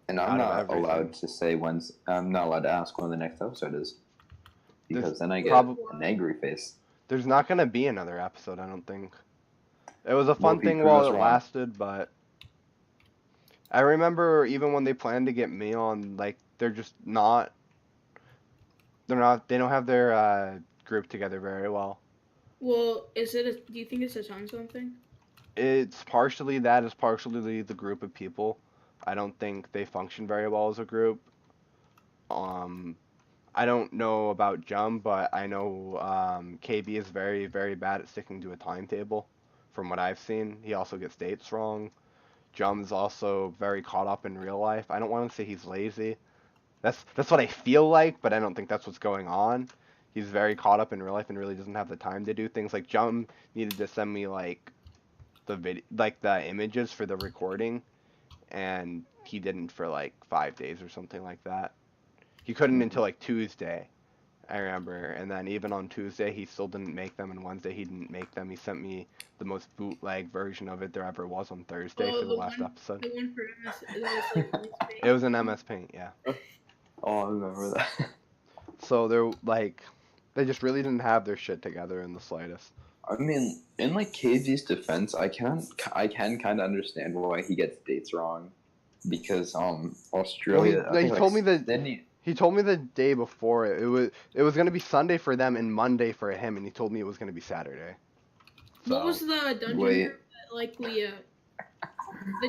And out I'm of not everything. allowed to say when's. I'm not allowed to ask when the next episode is. There's Because then I get prob- an angry face. There's not gonna be another episode, I don't think. It was a fun Whoopi thing proved while us it wrong. lasted, but I remember even when they planned to get me on, like they're just not. They don't have their group together very well. Well, do you think it's a time zone thing? It's partially that, it's partially the group of people. I don't think they function very well as a group. I don't know about Jum, but I know KB is very, very bad at sticking to a timetable. From what I've seen, he also gets dates wrong. Jum is also very caught up in real life. I don't want to say he's lazy. That's what I feel like, but I don't think that's what's going on. He's very caught up in real life and really doesn't have the time to do things. Like Jum needed to send me like the images for the recording, and he didn't for like 5 days or something like that. He couldn't until like Tuesday, I remember, and then even on Tuesday he still didn't make them, and Wednesday he didn't make them. He sent me the most bootleg version of it there ever was on Thursday for the last episode. The one for MS, that was like MS Paint. It was an MS Paint, yeah. Oh, I remember that. So they're like, they just really didn't have their shit together in the slightest. I mean, in like KV's defense, I can kind of understand why he gets dates wrong, because Australia. Well, he told me that Sydney. he told me the day before it was gonna be Sunday for them and Monday for him, and he told me it was gonna be Saturday. So, What was the dungeon Wait. group that, like, the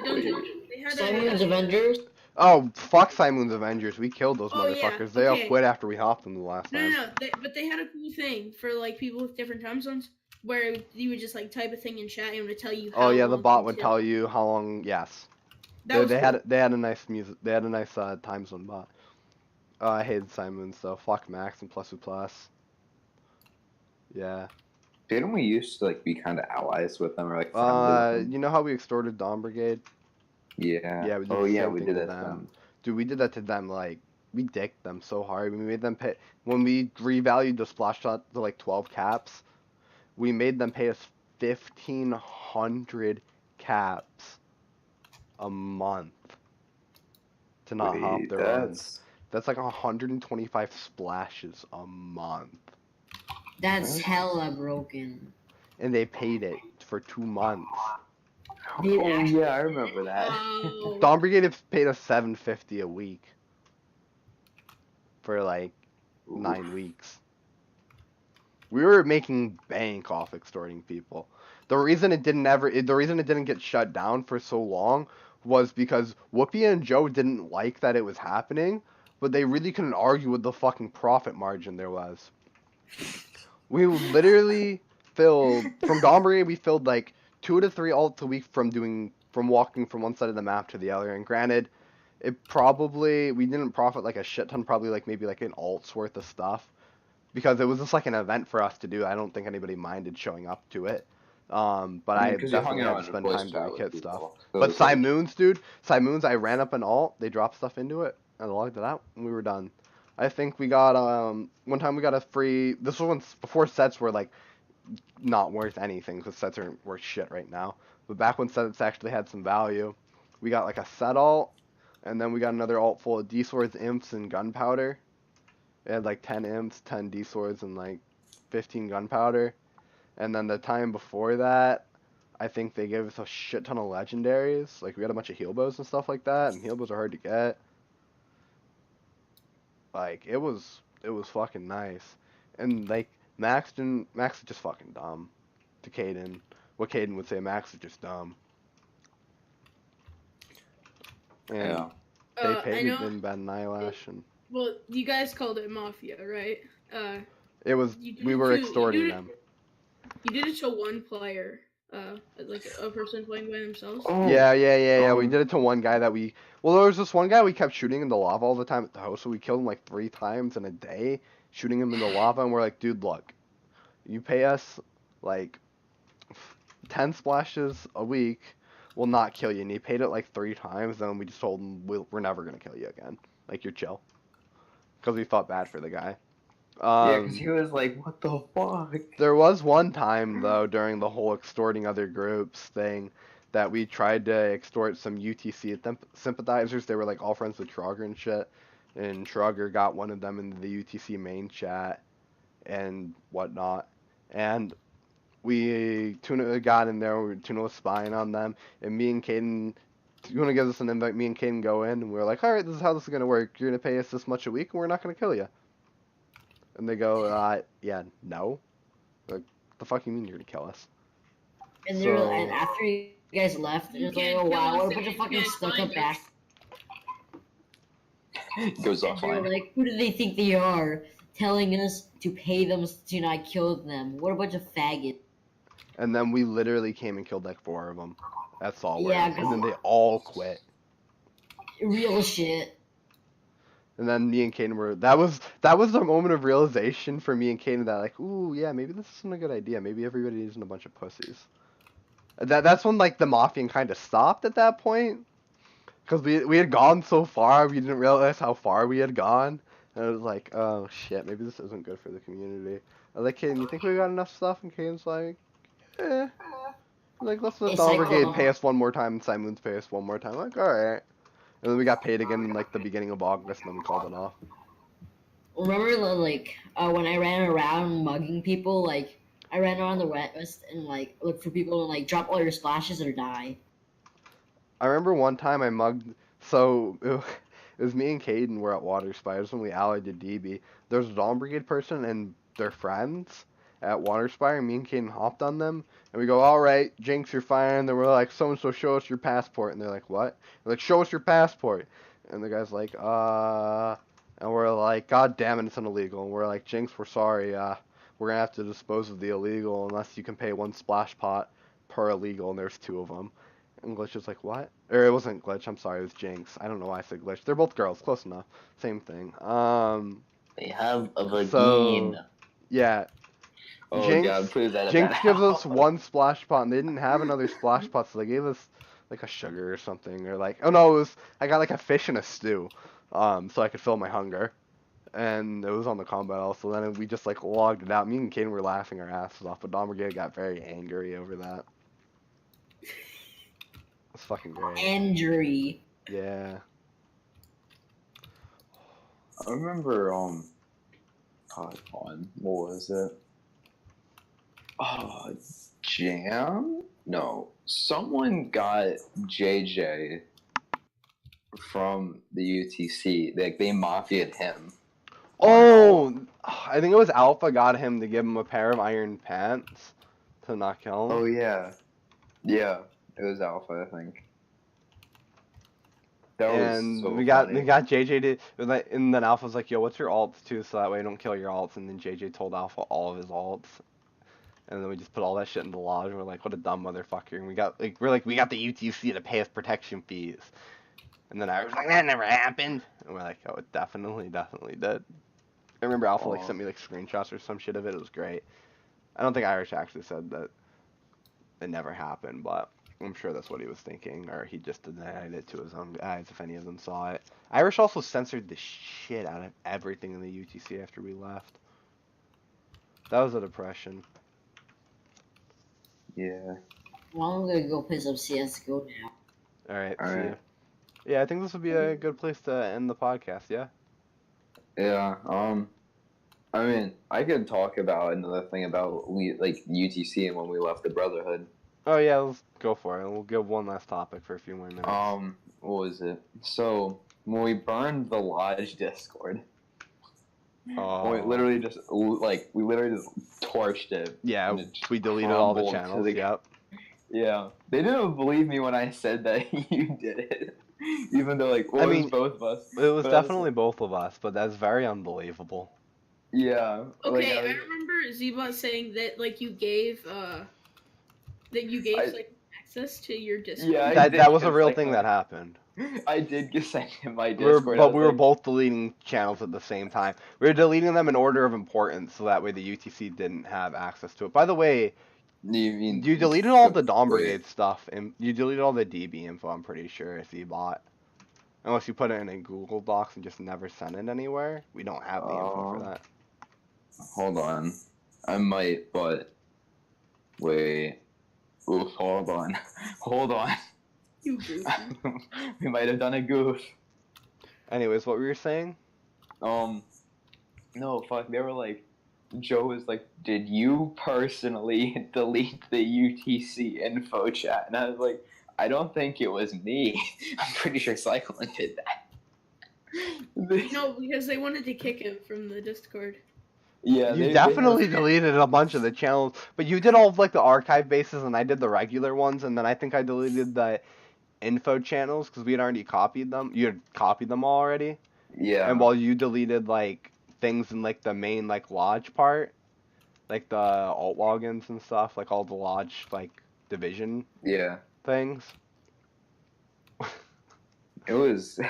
dungeon? They had Simon's a... Avengers? oh, fuck Simon's Avengers. We killed those Oh, yeah, motherfuckers. They all okay. quit after we hopped them the last No, time. no, no. But they had a cool thing for, like, people with different time zones, where you would just, like, type a thing in chat and it would tell you how Oh yeah, the long bot would until- tell you how long. Yes, That was they cool. had a nice music. They had a nice time zone bot. I hated Simon, so fuck Max and Plus. Yeah. Didn't we used to like be kind of allies with them or like friendly with them? You know how we extorted Dawn Brigade? Yeah. Yeah, we did Oh the yeah, same we thing did to that. to them. them. Dude, we did that to them. Like, we dicked them so hard. We made them pay when we revalued the splash shot to like 12 caps. We made them pay us 1,500 caps a month to not hop Wait, their runs. That's like 125 splashes a month. That's hella broken. And they paid it for 2 months. Dude, Oh yeah, I remember that. Oh. Dawn Brigade have paid us $750 a week for like 9 weeks. We were making bank off extorting people. The reason it didn't get shut down for so long was because Whoopi and Joe didn't like that it was happening, but they really couldn't argue with the fucking profit margin there was. We literally filled from Dawn Brigade. We filled like 2 to 3 alts a week from walking from one side of the map to the other. And granted, we didn't profit like a shit ton, probably like maybe like an alt's worth of stuff, because it was just like an event for us to do. I don't think anybody minded showing up to it. But I Because you're definitely hanging had out to in a spend voice time to chat with rekit stuff. people. So But it's like- Simoons, dude, I ran up an alt, they dropped stuff into it, I logged it out, and we were done. I think we got, one time we got a free, this was before sets were like not worth anything, because sets are worth shit right now. But back when sets actually had some value, we got like a set alt, and then we got another alt full of D-swords, imps, and gunpowder. It had like 10 imps, 10 D-swords, and like 15 gunpowder. And then the time before that, I think they gave us a shit ton of legendaries. Like, we had a bunch of heal bows and stuff like that, and heal bows are hard to get. Like, it was fucking nice. And, like, Max is just fucking dumb. To Caden. What Caden would say, Max is just dumb. And Yeah. they I paid know. in Ben Nylash, and Well, you guys called it Mafia, right? it was, You did we it were to- you extorting did it- them. You did it to one player, like a person playing by themselves. Oh, Yeah. We um, did it to one guy that well, there was this one guy we kept shooting in the lava all the time at the house, so we killed him like 3 times in a day, shooting him in the lava, and we're like, dude, look, you pay us like 10 splashes a week, we'll not kill you. And he paid it like 3 times, and we just told him we're never gonna kill you again. Like, you're chill. Because we felt bad for the guy. yeah, because he was like, what the fuck? There was one time, though, during the whole extorting other groups thing, that we tried to extort some UTC sympathizers. They were, like, all friends with Trogger and shit. And Trogger got one of them into the UTC main chat and whatnot. And Tuna got in there, Tuna was spying on them. And me and Caden, Tuna gives us an invite, me and Caden go in, and we're like, alright, this is how this is going to work. You're going to pay us this much a week, and we're not going to kill you. And they go, yeah, no. Like, the fuck you mean you're gonna kill us? And, So- and after you guys left, You it was like, can't oh kill wow, us what a if bunch of you fucking can't stuck find up back. Goes And they were offline. like, who do they think they are? Telling us to pay them to not kill them. What a bunch of faggots. And then we literally came and killed like 4 of them. That's all. Yeah, And then they all quit. Real shit. And then me and Caden were, that was the moment of realization for me and Caden that like, ooh, yeah, maybe this isn't a good idea. Maybe everybody isn't a bunch of pussies. That's when like the Mafia kind of stopped at that point. Because we had gone so far, we didn't realize how far we had gone. And it was like, oh shit, maybe this isn't good for the community. I was like, Caden, you think we got enough stuff? And Caden's like, eh. Like, let's let It's Dawn like, Brigade pay us one more time and Simoons pay us one more time. Like, alright. And then we got paid again in like the beginning of August, and then we called it off. Remember, like, when I ran around mugging people, like, I ran around the west and, like, looked for people and, like, drop all your splashes or die. I remember one time I mugged. So it was me and Caden were at Water Spires when we allied to DB. There's a Dawn Brigade person and their friends at Water Spire. Me and Caden hopped on them, and we go, all right, Jinx, you're fine. And then we're like, so-and-so, show us your passport. And they're like, what? We're like, show us your passport. And the guy's like, and we're like, god damn it, it's an illegal. And we're like, Jinx, we're sorry, we're gonna have to dispose of the illegal unless you can pay 1 splash pot per illegal, and there's 2 of them. And Glitch was like, what? Or it wasn't Glitch, I'm sorry, it was Jinx. I don't know why I said Glitch. They're both girls, close enough. Same thing. They have a vagina. So, yeah, Oh Jinx- god, please edit Jinx that gives out. us 1 splash pot, and they didn't have another splash pot, so they gave us like a sugar or something, or like, oh no, I got like a fish and a stew, so I could fill my hunger, and it was on the combat also. Then we just like logged it out. Me and Caden were laughing our asses off, but Dawn Brigade got very angry over that. It's fucking great. Injury. Yeah. I remember what was it? Jam? No. Someone got JJ from the UTC. Like they mafia'd him. Oh, I think it was Alpha got him to give him a pair of iron pants to not kill him. Oh yeah. Yeah. It was Alpha, I think. That And was so we got funny. JJ to, and then Alpha's like, yo, what's your alts too, so that way I don't kill your alts. And then JJ told Alpha all of his alts, and then we just put all that shit in the lodge. And we're like, what a dumb motherfucker. And we got the UTC to pay us protection fees. And then I was like, that never happened. And we're like, oh, it definitely did. I remember Alpha like sent me like screenshots or some shit of it. It was great. I don't think Irish actually said that it never happened, but I'm sure that's what he was thinking, or he just denied it to his own guys if any of them saw it. Irish also censored the shit out of everything in the UTC after we left. That was a depression. Well, Yeah. I'm gonna go play some CS:GO now. Alright, see Alright. ya. Yeah, I think this would be a good place to end the podcast, yeah? Yeah. I mean, I could talk about another thing about UTC and when we left the Brotherhood. Oh yeah, let's go for it. We'll give one last topic for a few more minutes. What was it? So when we burned the Lodge Discord, we literally just torched it. Yeah, and it just we deleted all the crumbled to channels, the- yep. Yeah, they didn't believe me when I said that you did it, even though it was both of us. It was But definitely both of us, but that's very unbelievable. Yeah. Okay, I remember Zebot saying that you gave access to your Discord. Yeah, That was a real thing that happened. I did get sent in my We were, Discord. but we were both deleting channels at the same time. We were deleting them in order of importance, so that way the UTC didn't have access to it. By the way, you deleted all the Dawn Brigade stuff, and you deleted all the DB info, I'm pretty sure, if you bought. Unless you put it in a Google Docs and just never sent it anywhere. We don't have the info for that. Hold on. I might, but... Wait. Oof, hold on. Hold on. You goofy. We might have done a goof. Anyways, what were you saying? No, fuck, they were like... Joe was like, did you personally delete the UTC info chat? And I was like, I don't think it was me. I'm pretty sure Cyclone did that. No, because they wanted to kick him from the Discord. Yeah, You definitely deleted a bunch of the channels, but you did all of the archive bases, and I did the regular ones, and then I think I deleted the info channels because we had already copied them. You had copied them already. Yeah. And while you deleted things in the main lodge part, like the alt logins and stuff, all the lodge division things. It was.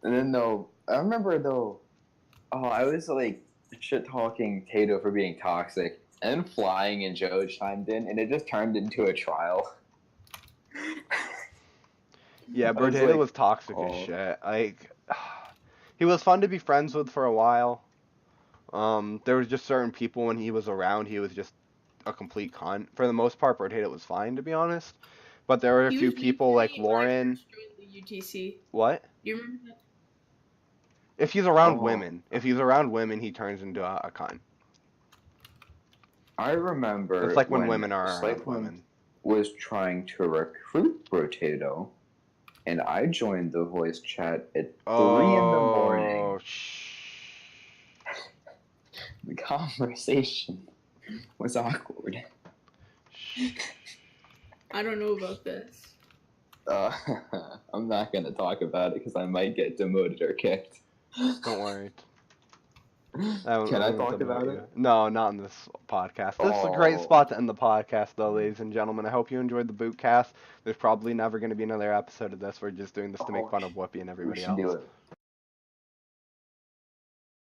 And then I remember I was shit talking Tato for being toxic, and then Flying and Joe chimed in, and it just turned into a trial. Yeah, I was Tato was toxic as shit. He was fun to be friends with for a while. There was just certain people when he was around, he was just a complete cunt. For the most part, Tato was fine, to be honest. But there were a few people like Lauren. The UTC. What? Do you remember that? If he's around women, he turns into a cunt. I remember. It's like when women are around women. Was trying to recruit Brotato, and I joined the voice chat at 3 in the morning. The conversation was awkward. I don't know about this. I'm not gonna talk about it because I might get demoted or kicked. Don't worry. Can I talk about it? No, not in this podcast. This is a great spot to end the podcast, though, ladies and gentlemen. I hope you enjoyed the bootcast. There's probably never going to be another episode of this. We're just doing this to make fun of Whoopi and everybody else. Do it.